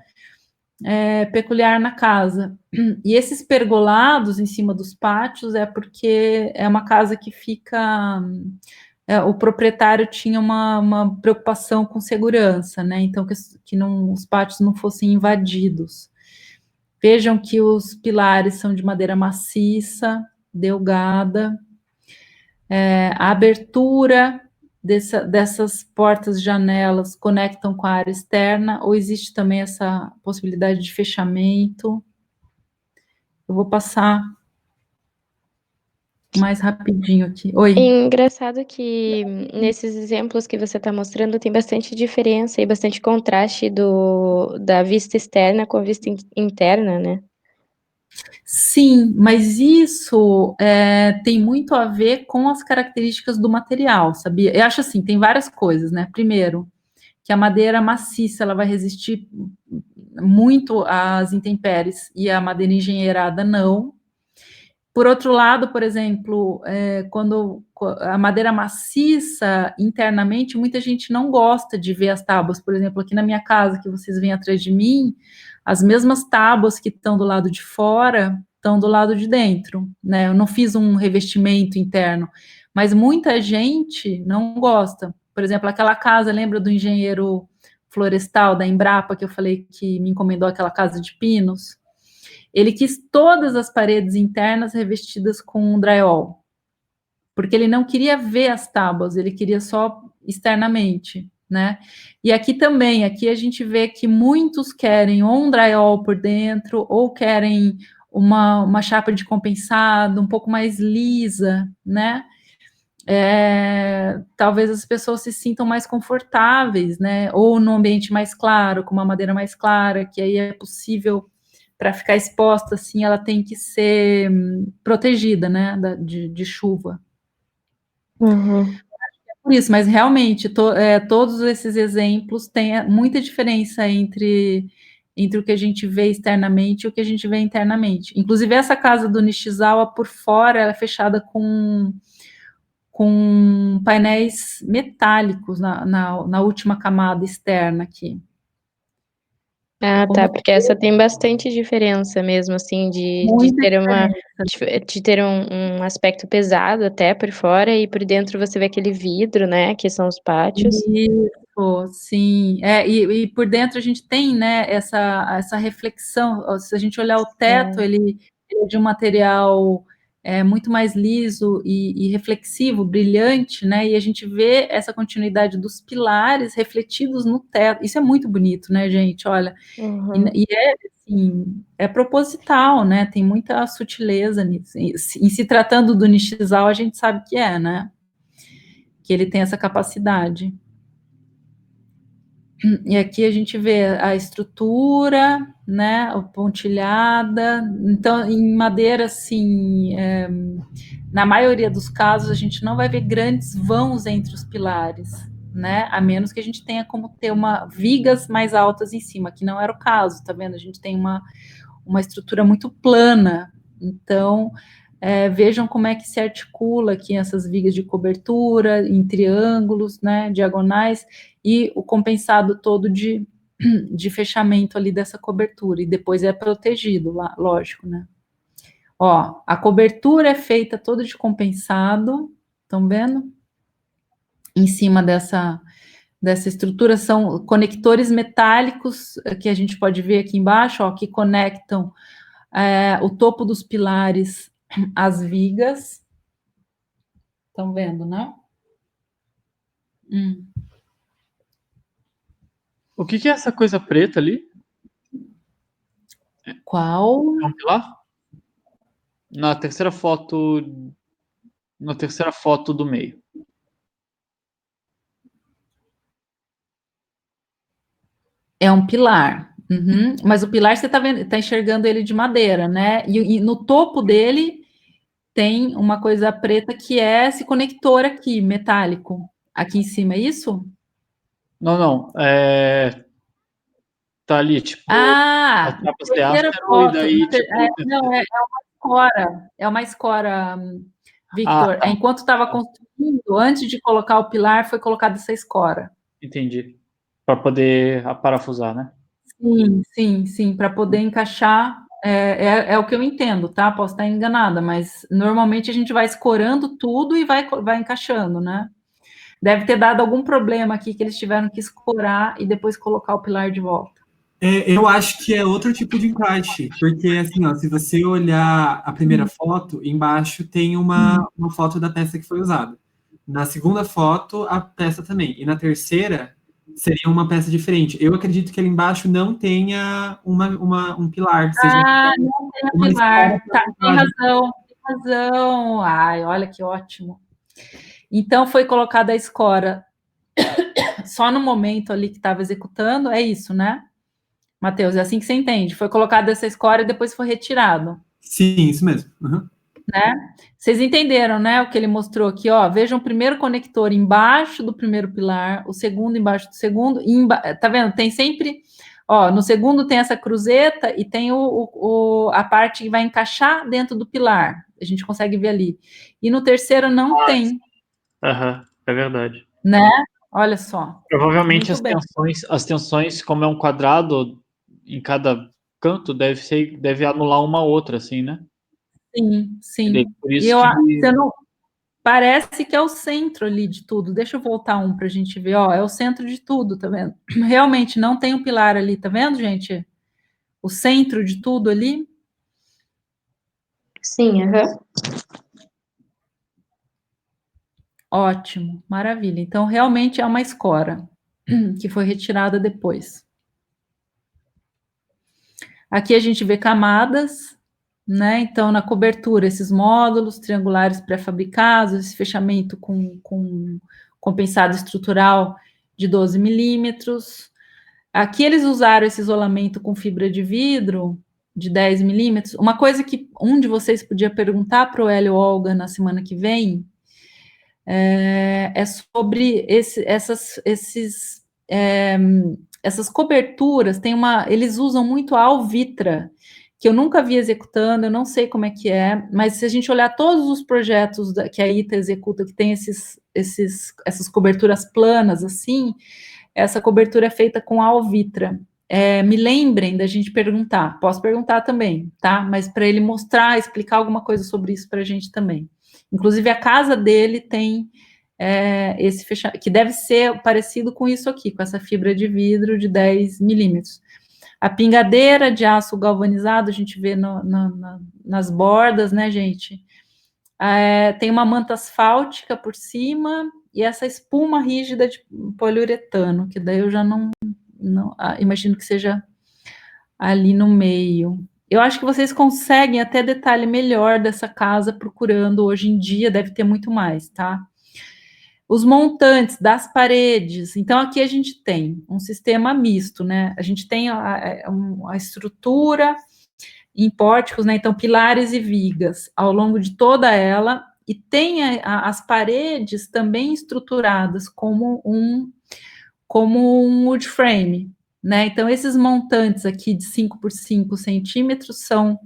peculiar na casa. E esses pergolados em cima dos pátios é porque é uma casa que fica... o proprietário tinha uma preocupação com segurança, né? Então, que os pátios não fossem invadidos. Vejam que os pilares são de madeira maciça, delgada. A abertura dessas portas, janelas, conectam com a área externa, ou existe também essa possibilidade de fechamento? Eu vou passar mais rapidinho aqui. Oi. Engraçado que nesses exemplos que você está mostrando tem bastante diferença e bastante contraste da vista externa com a vista interna, né? Sim, mas isso tem muito a ver com as características do material, sabia? Eu acho assim, tem várias coisas, né? Primeiro, que a madeira maciça, ela vai resistir muito às intempéries, e a madeira engenheirada não. Por outro lado, por exemplo, quando a madeira maciça, internamente, muita gente não gosta de ver as tábuas. Por exemplo, aqui na minha casa, que vocês veem atrás de mim, as mesmas tábuas que estão do lado de fora estão do lado de dentro, né? Eu não fiz um revestimento interno, mas muita gente não gosta. Por exemplo, aquela casa, lembra do engenheiro florestal da Embrapa, que eu falei que me encomendou aquela casa de pinos? Ele quis todas as paredes internas revestidas com drywall, porque ele não queria ver as tábuas, ele queria só externamente, né? E aqui também, aqui a gente vê que muitos querem ou um drywall por dentro, ou querem uma chapa de compensado um pouco mais lisa, né? Talvez as pessoas se sintam mais confortáveis, né? Ou num ambiente mais claro, com uma madeira mais clara, que aí é possível, para ficar exposta, assim, ela tem que ser protegida, né, de chuva. Uhum. Por isso, mas realmente, todos esses exemplos têm muita diferença entre o que a gente vê externamente e o que a gente vê internamente. Inclusive, essa casa do Nishizawa, por fora, ela é fechada com painéis metálicos na última camada externa aqui. Ah, tá, porque essa tem bastante diferença mesmo, assim, de ter um aspecto pesado até por fora, e por dentro você vê aquele vidro, né, que são os pátios. Isso, sim. E por dentro a gente tem, né, essa reflexão. Se a gente olhar o teto, ele é de um material muito mais liso e reflexivo, brilhante, né? E a gente vê essa continuidade dos pilares refletidos no teto. Isso é muito bonito, né, gente? Olha, Uhum. assim, é proposital, né? Tem muita sutileza nisso. Em se tratando do Nishizawa, a gente sabe que né? Que ele tem essa capacidade. E aqui a gente vê a estrutura, né, a pontilhada. Então, em madeira, assim, na maioria dos casos, a gente não vai ver grandes vãos entre os pilares, né, a menos que a gente tenha como ter vigas mais altas em cima, que não era o caso, tá vendo? A gente tem uma estrutura muito plana. Então, vejam como é que se articula aqui essas vigas de cobertura, em triângulos, né, diagonais, e o compensado todo de fechamento ali dessa cobertura, e depois é protegido, lá, lógico, né. Ó, a cobertura é feita toda de compensado, estão vendo? Em cima dessa estrutura, são conectores metálicos, que a gente pode ver aqui embaixo, ó, que conectam o topo dos pilares às vigas. Estão vendo, né? O que é essa coisa preta ali? Qual? É um pilar? Na terceira foto do meio. É um pilar. Mas o pilar você tá enxergando ele de madeira, né? E no topo dele tem uma coisa preta que é esse conector aqui, metálico. Aqui em cima, é isso? Não. Tá ali, tipo, as Ah, chapas de terceira áspero e foto. daí, tipo. Não, é uma escora, Ah, Victor. tá. Enquanto estava construindo, antes de colocar o pilar, foi colocada essa escora. Entendi. Para poder parafusar, né? Sim, para poder encaixar. É o que eu entendo, tá? Posso estar enganada, mas normalmente a gente vai escorando tudo e vai encaixando, né? Deve ter dado algum problema aqui que eles tiveram que escorar e depois colocar o pilar de volta. Eu acho que é outro tipo de encaixe, porque assim, ó, se você olhar a primeira foto, embaixo tem uma foto da peça que foi usada. Na segunda foto, a peça também. E na terceira, seria uma peça diferente. Eu acredito que ali embaixo não tenha um pilar, seja Não tem uma pilar. escada Tá, para tem montagem. razão. Ai, olha que ótimo. Então foi colocada a escora só no momento ali que estava executando, é isso, né? Matheus, é assim que você entende. Foi colocada essa escora e depois foi retirado, Sim, isso mesmo. Uhum. né? Vocês entenderam, né? O que ele mostrou aqui, ó. Vejam o primeiro conector embaixo do primeiro pilar, o segundo embaixo do segundo, tá vendo? Tem sempre, ó, no segundo tem essa cruzeta e tem a parte que vai encaixar dentro do pilar. A gente consegue ver ali. E no terceiro não tem, Aham, é verdade. né? Olha só. Provavelmente Muito bem. as tensões, como é um quadrado em cada canto, deve anular uma outra, assim, né? E daí, Sim. por E isso eu, que. você não, parece que é o centro ali de tudo. Deixa eu voltar um para a gente ver. Ó, é o centro de tudo, tá vendo? Realmente não tem um pilar ali, tá vendo, gente? O centro de tudo ali. Sim, aham. Ótimo, maravilha. Então, realmente é uma escora que foi retirada depois. Aqui a gente vê camadas, né? Então, na cobertura, esses módulos triangulares pré-fabricados, esse fechamento com compensado estrutural de 12 milímetros. Aqui eles usaram esse isolamento com fibra de vidro de 10 milímetros. Uma coisa que um de vocês podia perguntar para o Hélio Olga na semana que vem é sobre essas coberturas. Eles usam muito a alvitra, que eu nunca vi executando, eu não sei como é que é, mas se a gente olhar todos os projetos que a ITA executa, que tem essas coberturas planas assim, essa cobertura é feita com alvitra. Me lembrem da gente perguntar, posso perguntar também, tá? Mas para ele mostrar, explicar alguma coisa sobre isso para a gente também. Inclusive, a casa dele tem esse fechamento, que deve ser parecido com isso aqui, com essa fibra de vidro de 10 milímetros. A pingadeira de aço galvanizado, a gente vê nas bordas, né, gente? Tem uma manta asfáltica por cima e essa espuma rígida de poliuretano, que daí eu já não imagino que seja ali no meio. Eu acho que vocês conseguem até detalhe melhor dessa casa procurando hoje em dia, deve ter muito mais, tá? Os montantes das paredes. Então, aqui a gente tem um sistema misto, né? A gente tem a estrutura em pórticos, né? Então, pilares e vigas ao longo de toda ela, e tem as paredes também estruturadas como um wood frame, né? Então, esses montantes aqui de 5 por 5 centímetros são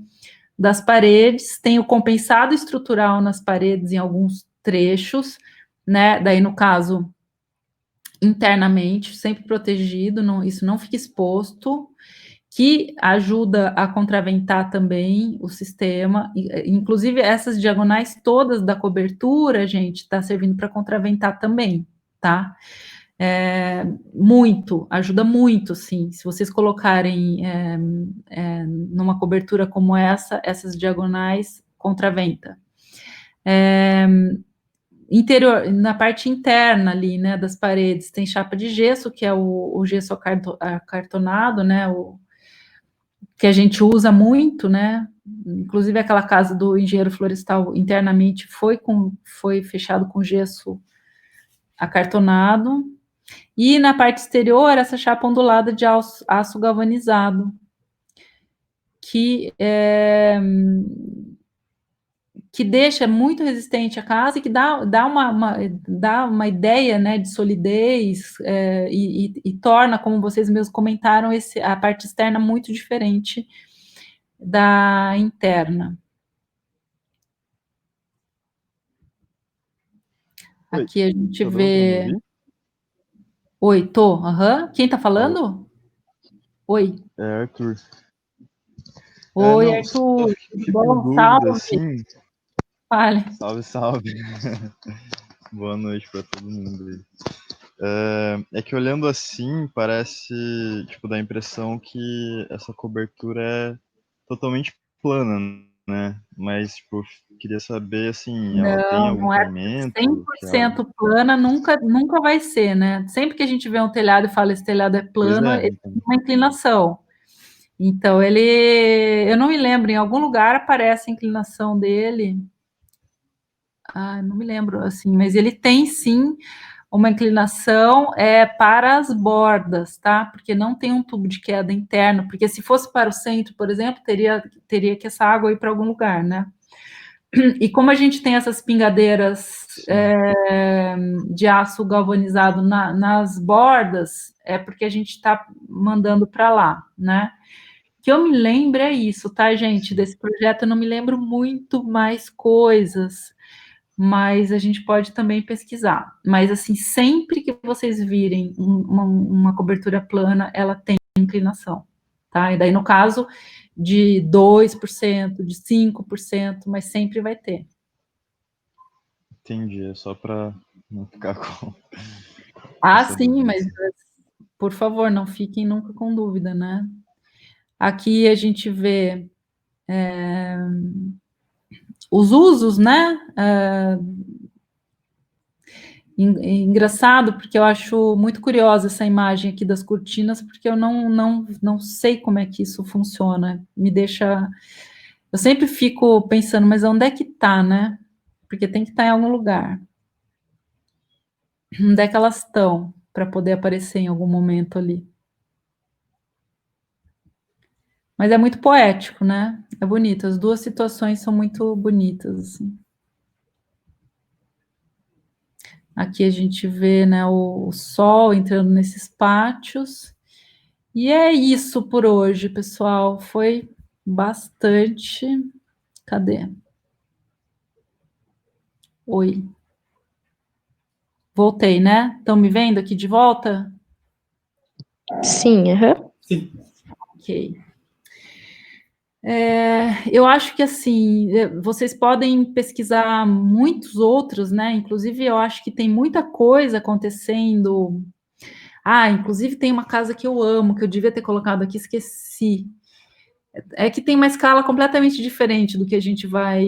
das paredes, tem o compensado estrutural nas paredes em alguns trechos, né? Daí, no caso, internamente, sempre protegido, isso não fica exposto, que ajuda a contraventar também o sistema. Inclusive, essas diagonais todas da cobertura, gente, está servindo para contraventar também, tá? Ajuda muito, sim. Se vocês colocarem numa cobertura como essas diagonais, contraventa. Interior, na parte interna ali, né, das paredes, tem chapa de gesso, que é o gesso acartonado, né, que a gente usa muito, né, inclusive aquela casa do engenheiro florestal internamente foi fechado com gesso acartonado. E na parte exterior, essa chapa ondulada de aço galvanizado, que deixa muito resistente a casa e que dá uma ideia, né, de solidez e torna, como vocês mesmos comentaram, a parte externa muito diferente da interna. Oi, Aqui a gente tá dando pra me vê... ouvir? Oi, tô. Aham. Quem tá falando? Oi. É, Arthur. Oi, Não, Arthur. fico em Bom, dúvida, salve. assim. Fale. Salve, salve. Boa noite para todo mundo aí. É que olhando assim, parece, tipo, dá a impressão que essa cobertura é totalmente plana, né? Mas, tipo, queria saber, assim, ela tem algum Não é caimento? 100% plana, nunca vai ser, né? Sempre que a gente vê um telhado e fala esse telhado é Pois plano, é, ele então. tem uma inclinação. Então, eu não me lembro, em algum lugar aparece a inclinação dele. Não me lembro, assim, mas ele tem sim uma inclinação para as bordas, tá? Porque não tem um tubo de queda interno, porque se fosse para o centro, por exemplo, teria que essa água ir para algum lugar, né? E como a gente tem essas pingadeiras de aço galvanizado nas bordas, é porque a gente está mandando para lá, né? Que eu me lembro é isso, tá, gente? Desse projeto eu não me lembro muito mais coisas, mas a gente pode também pesquisar. Mas, assim, sempre que vocês virem uma cobertura plana, ela tem inclinação, tá? E daí, no caso, de 2%, de 5%, mas sempre vai ter. Entendi, é só para não ficar com essa Sim, dúvida, mas, assim. por favor, não fiquem nunca com dúvida, né? Aqui a gente vê os usos, né? Engraçado, porque eu acho muito curiosa essa imagem aqui das cortinas, porque eu não sei como é que isso funciona. Me deixa... Eu sempre fico pensando, mas onde é que tá, né? Porque tem que estar em algum lugar. Onde é que elas estão para poder aparecer em algum momento ali? Mas é muito poético, né? É bonito. As duas situações são muito bonitas, assim. Aqui a gente vê, né, o sol entrando nesses pátios. E é isso por hoje, pessoal. Foi bastante. Cadê? Oi. Voltei, né? Estão me vendo aqui de volta? Sim, aham. Sim. Ok. Eu acho que, assim, vocês podem pesquisar muitos outros, né? Inclusive, eu acho que tem muita coisa acontecendo. Inclusive tem uma casa que eu amo, que eu devia ter colocado aqui, esqueci. É que tem uma escala completamente diferente do que a gente vai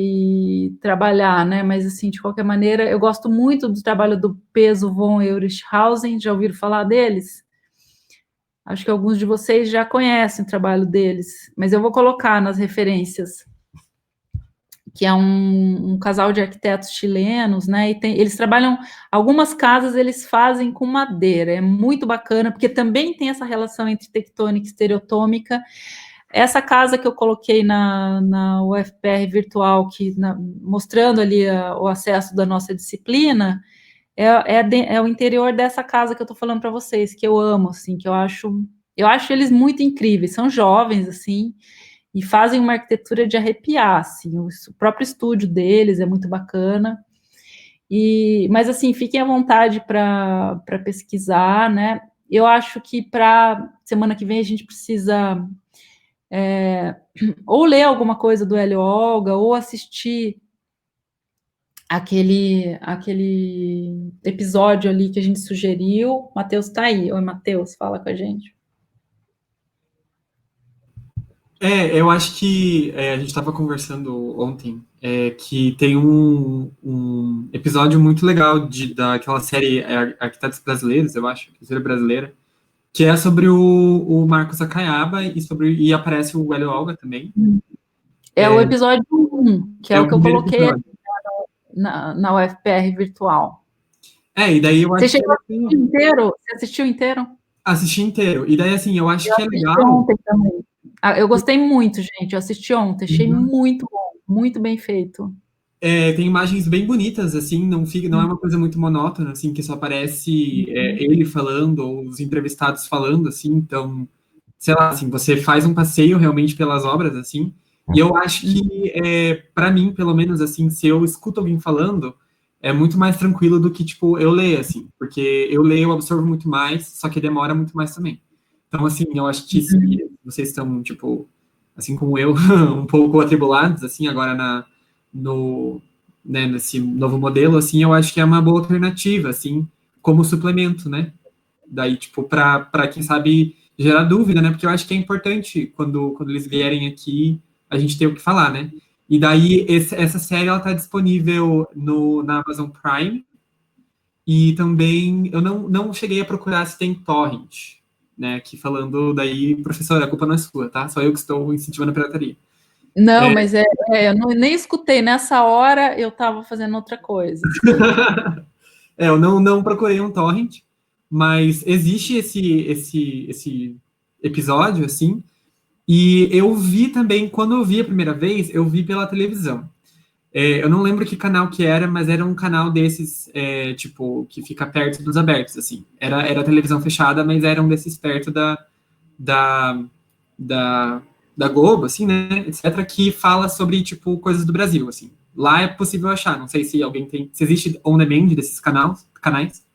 trabalhar, né? Mas, assim, de qualquer maneira, eu gosto muito do trabalho do Peso von Eurichhausen. Já ouviram falar deles? Acho que alguns de vocês já conhecem o trabalho deles, mas eu vou colocar nas referências, que é um casal de arquitetos chilenos, né? E eles trabalham, algumas casas eles fazem com madeira, é muito bacana, porque também tem essa relação entre tectônica e estereotômica. Essa casa que eu coloquei na UFPR virtual, mostrando ali o acesso da nossa disciplina, é o interior dessa casa que eu estou falando para vocês, que eu amo, assim, que eu acho eles muito incríveis, são jovens, assim, e fazem uma arquitetura de arrepiar, assim, o próprio estúdio deles é muito bacana, mas, assim, fiquem à vontade para pesquisar, né? Eu acho que para semana que vem a gente precisa ou ler alguma coisa do Hélio Olga, ou assistir aquele episódio ali que a gente sugeriu. Matheus está aí. Oi, Matheus, fala com a gente. Eu acho que a gente estava conversando ontem que tem um episódio muito legal daquela série Arquitetos Brasileiros, eu acho, série brasileira, que é sobre o Marcos Acaiaba e aparece o Hélio Olga também. É o episódio 1, que é o que eu coloquei episódio. na UFPR virtual. E daí eu acho Você chegou a que assistir inteiro? Você assistiu inteiro? assisti inteiro. E daí, assim, eu acho que é Assisti legal. ontem também. Eu gostei muito, gente. Eu assisti ontem, achei muito bom, muito bem feito. Tem imagens bem bonitas, assim, não é uma coisa muito monótona, assim, que só aparece ele falando ou os entrevistados falando, assim, então, sei lá, assim, você faz um passeio realmente pelas obras, assim, e eu acho que, para mim, pelo menos, assim, se eu escuto alguém falando, é muito mais tranquilo do que, tipo, eu ler, assim, porque eu leio, eu absorvo muito mais, só que demora muito mais também. Então, assim, eu acho que se vocês estão, tipo, assim como eu, um pouco atribulados, assim, agora no, né, nesse novo modelo, assim, eu acho que é uma boa alternativa, assim, como suplemento, né? Daí, tipo, para quem sabe gerar dúvida, né? Porque eu acho que é importante quando eles vierem aqui a gente ter o que falar, né? E daí essa série ela tá disponível na Amazon Prime e também eu não cheguei a procurar se tem torrent, né? Aqui falando daí, professora, a culpa não é sua, tá? Só eu que estou incentivando a pirataria. Não, mas eu nem escutei. Nessa hora eu estava fazendo outra coisa. Eu não procurei um torrent, mas existe esse episódio, assim, e eu vi também, quando eu vi a primeira vez, eu vi pela televisão. Eu não lembro que canal que era, mas era um canal desses, tipo, que fica perto dos abertos, assim. Era televisão fechada, mas era um desses perto da, da, da Globo, assim, né, etc., que fala sobre, tipo, coisas do Brasil, assim. Lá é possível achar, não sei se alguém se existe on demand desses canais,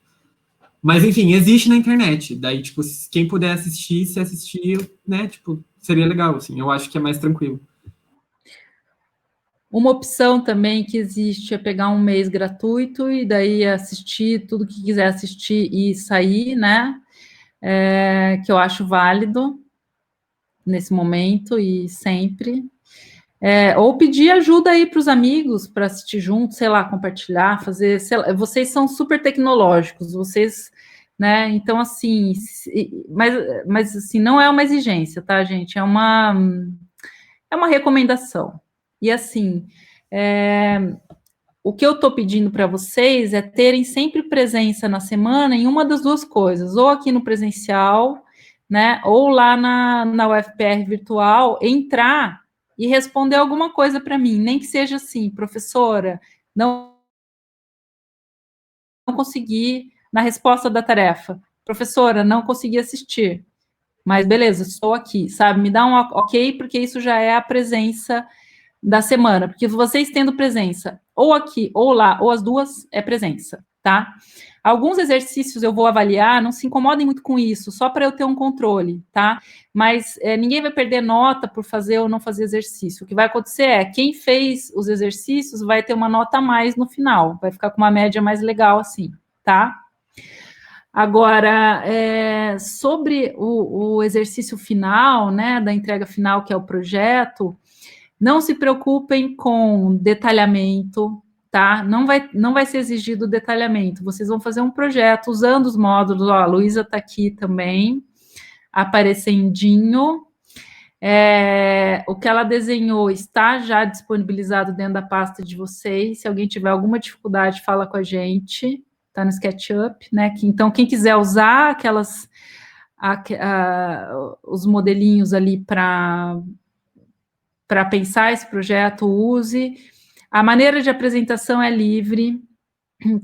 mas, enfim, existe na internet. Daí, tipo, quem puder assistir, se assistir, né, tipo, seria legal, assim. Eu acho que é mais tranquilo. Uma opção também que existe é pegar um mês gratuito e daí assistir tudo que quiser assistir e sair, né? Que eu acho válido nesse momento e sempre. Ou pedir ajuda aí para os amigos para assistir junto, sei lá, compartilhar, fazer, sei lá, vocês são super tecnológicos, vocês, né? Então, assim, mas assim, não é uma exigência, tá, gente? É uma recomendação. E assim, o que eu estou pedindo para vocês é terem sempre presença na semana em uma das duas coisas, ou aqui no presencial, né? Ou lá na UFPR virtual, entrar e responder alguma coisa para mim, nem que seja assim, professora, não consegui na resposta da tarefa. Professora, não consegui assistir. Mas beleza, estou aqui, sabe? Me dá um ok, porque isso já é a presença da semana, porque vocês tendo presença ou aqui ou lá, ou as duas, é presença, tá? Alguns exercícios eu vou avaliar, não se incomodem muito com isso, só para eu ter um controle, tá? Mas ninguém vai perder nota por fazer ou não fazer exercício. O que vai acontecer é, quem fez os exercícios vai ter uma nota a mais no final, vai ficar com uma média mais legal assim, tá? Agora, sobre o exercício final, né, da entrega final, que é o projeto, não se preocupem com detalhamento, tá? Não vai ser exigido detalhamento. Vocês vão fazer um projeto usando os módulos. Ó, a Luísa está aqui também, aparecendinho. O que ela desenhou está já disponibilizado dentro da pasta de vocês. Se alguém tiver alguma dificuldade, fala com a gente. Está no SketchUp, né? Então, quem quiser usar os modelinhos ali para pensar esse projeto, use. A maneira de apresentação é livre.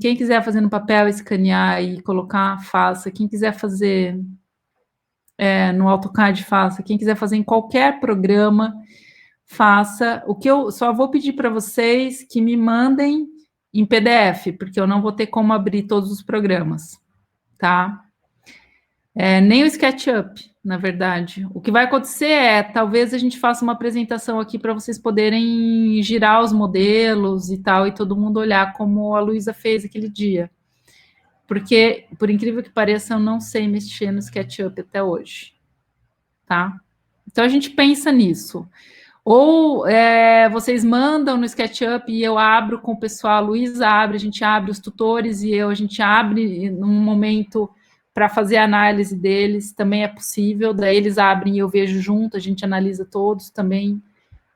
Quem quiser fazer no papel, escanear e colocar, faça. Quem quiser fazer no AutoCAD, faça. Quem quiser fazer em qualquer programa, faça. O que eu só vou pedir para vocês que me mandem em PDF, porque eu não vou ter como abrir todos os programas, tá? Nem o SketchUp, na verdade. O que vai acontecer talvez a gente faça uma apresentação aqui para vocês poderem girar os modelos e tal, e todo mundo olhar como a Luísa fez aquele dia. Porque, por incrível que pareça, eu não sei mexer no SketchUp até hoje, tá? Então, a gente pensa nisso. Ou vocês mandam no SketchUp e eu abro com o pessoal, a Luísa abre, a gente abre os tutores e a gente abre num momento para fazer a análise deles, também é possível, daí eles abrem e eu vejo junto, a gente analisa todos, também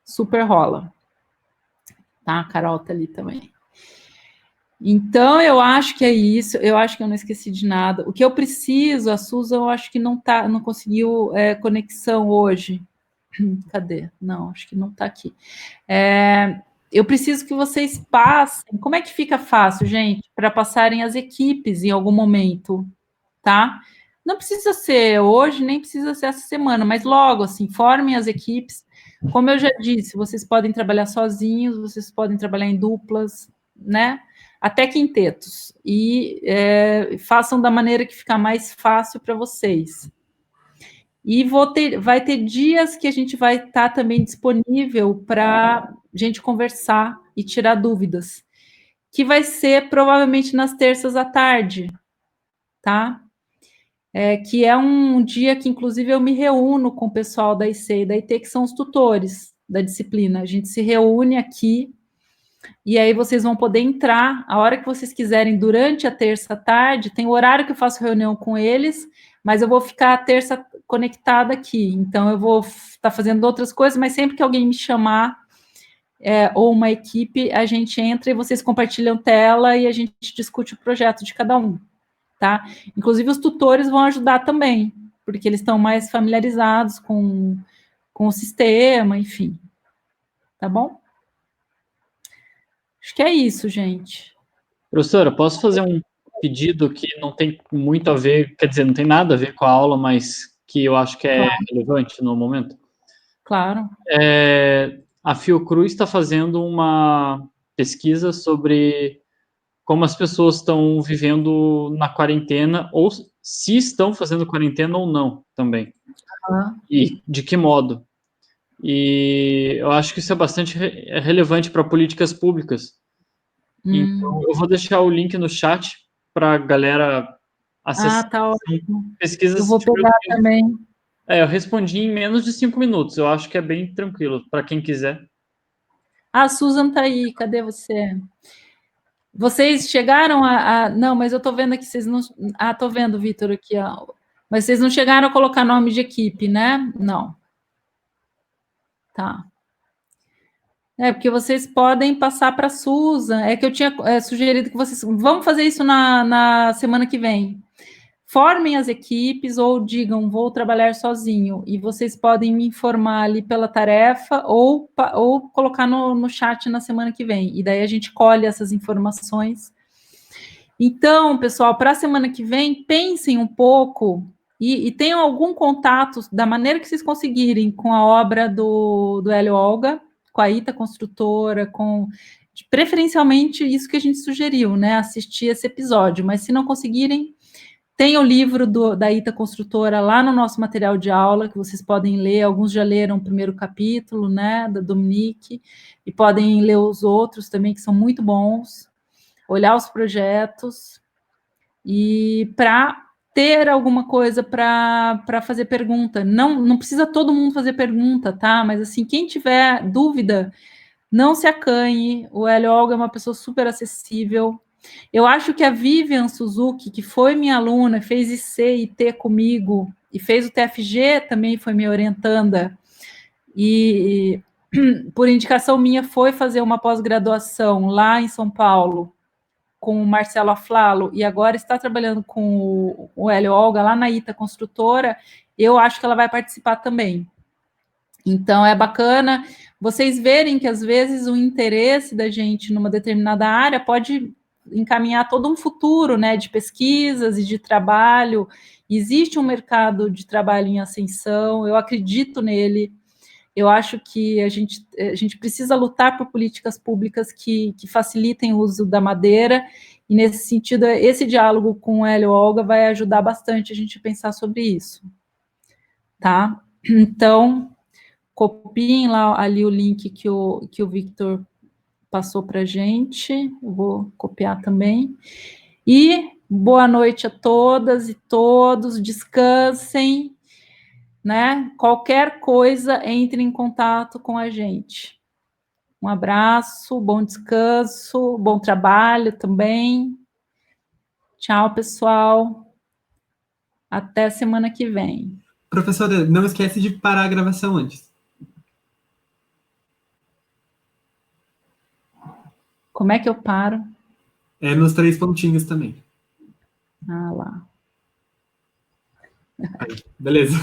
super rola. Tá, a Carol tá ali também. Então, eu acho que é isso, eu acho que eu não esqueci de nada. O que eu preciso, a Susan, eu acho que não conseguiu conexão hoje. Cadê? Não, acho que não está aqui. Eu preciso que vocês passem. Como é que fica fácil, gente, para passarem as equipes em algum momento, tá? Não precisa ser hoje, nem precisa ser essa semana, mas logo, assim, formem as equipes. Como eu já disse, vocês podem trabalhar sozinhos, vocês podem trabalhar em duplas, né? Até quintetos. E façam da maneira que ficar mais fácil para vocês. E vai ter dias que a gente vai estar também disponível para gente conversar e tirar dúvidas, que vai ser provavelmente nas terças à tarde, tá? Que é um dia que, inclusive, eu me reúno com o pessoal da IC e da IT, que são os tutores da disciplina. A gente se reúne aqui e aí vocês vão poder entrar a hora que vocês quiserem durante a terça à tarde. Tem o horário que eu faço reunião com eles, mas eu vou ficar a terça conectada aqui. Então, eu vou estar fazendo outras coisas, mas sempre que alguém me chamar, ou uma equipe, a gente entra e vocês compartilham tela e a gente discute o projeto de cada um, tá? Inclusive, os tutores vão ajudar também, porque eles estão mais familiarizados com o sistema, enfim. Tá bom? Acho que é isso, gente. Professora, posso fazer um pedido que não tem muito a ver, quer dizer, não tem nada a ver com a aula, mas que eu acho que é relevante no momento? Claro. A Fiocruz está fazendo uma pesquisa sobre como as pessoas estão vivendo na quarentena, ou se estão fazendo quarentena ou não também. E de que modo. E eu acho que isso é bastante relevante para políticas públicas. Então, eu vou deixar o link no chat para a galera acessar. Tá ótimo. Pesquisas. Eu vou pegar também. Eu respondi em menos de 5 minutos. Eu acho que é bem tranquilo para quem quiser. A Susan tá aí. Cadê você? Vocês chegaram Não, mas eu tô vendo aqui, vocês não... tô vendo, Vitor, aqui, ó. Mas vocês não chegaram a colocar nome de equipe, né? Não. Tá. Porque vocês podem passar para a Susan. É que eu tinha sugerido que vocês... Vamos fazer isso na semana que vem. Formem as equipes ou digam, vou trabalhar sozinho. E vocês podem me informar ali pela tarefa ou colocar no chat na semana que vem. E daí a gente colhe essas informações. Então, pessoal, para a semana que vem, pensem um pouco e tenham algum contato da maneira que vocês conseguirem com a obra do Hélio Olga, com a Ita Construtora, preferencialmente isso que a gente sugeriu, né? Assistir esse episódio. Mas se não conseguirem, tem o livro da Ita Construtora lá no nosso material de aula, que vocês podem ler. Alguns já leram o primeiro capítulo, né, da Dominique, e podem ler os outros também, que são muito bons. Olhar os projetos e para ter alguma coisa para fazer pergunta. Não precisa todo mundo fazer pergunta, tá? Mas, assim, quem tiver dúvida, não se acanhe. O Hélio Olga é uma pessoa super acessível. Eu acho que a Vivian Suzuki, que foi minha aluna, fez IC e IT comigo, e fez o TFG, também foi minha orientanda, e por indicação minha foi fazer uma pós-graduação lá em São Paulo, com o Marcelo Aflalo, e agora está trabalhando com o Hélio Olga lá na Ita Construtora. Eu acho que ela vai participar também. Então, é bacana vocês verem que, às vezes, o interesse da gente numa determinada área pode encaminhar todo um futuro, né, de pesquisas e de trabalho. Existe um mercado de trabalho em ascensão, eu acredito nele. Eu acho que a gente precisa lutar por políticas públicas que facilitem o uso da madeira, e, nesse sentido, esse diálogo com o Hélio Olga vai ajudar bastante a gente a pensar sobre isso. Tá? Então, copiem lá ali o link que o Victor passou para a gente. Eu vou copiar também. E boa noite a todas e todos. Descansem. Né? Qualquer coisa, entre em contato com a gente. Um abraço, bom descanso, bom trabalho também. Tchau, pessoal. Até semana que vem. Professora, não esquece de parar a gravação antes. Como é que eu paro? É nos 3 pontinhos também. Ah lá. Beleza.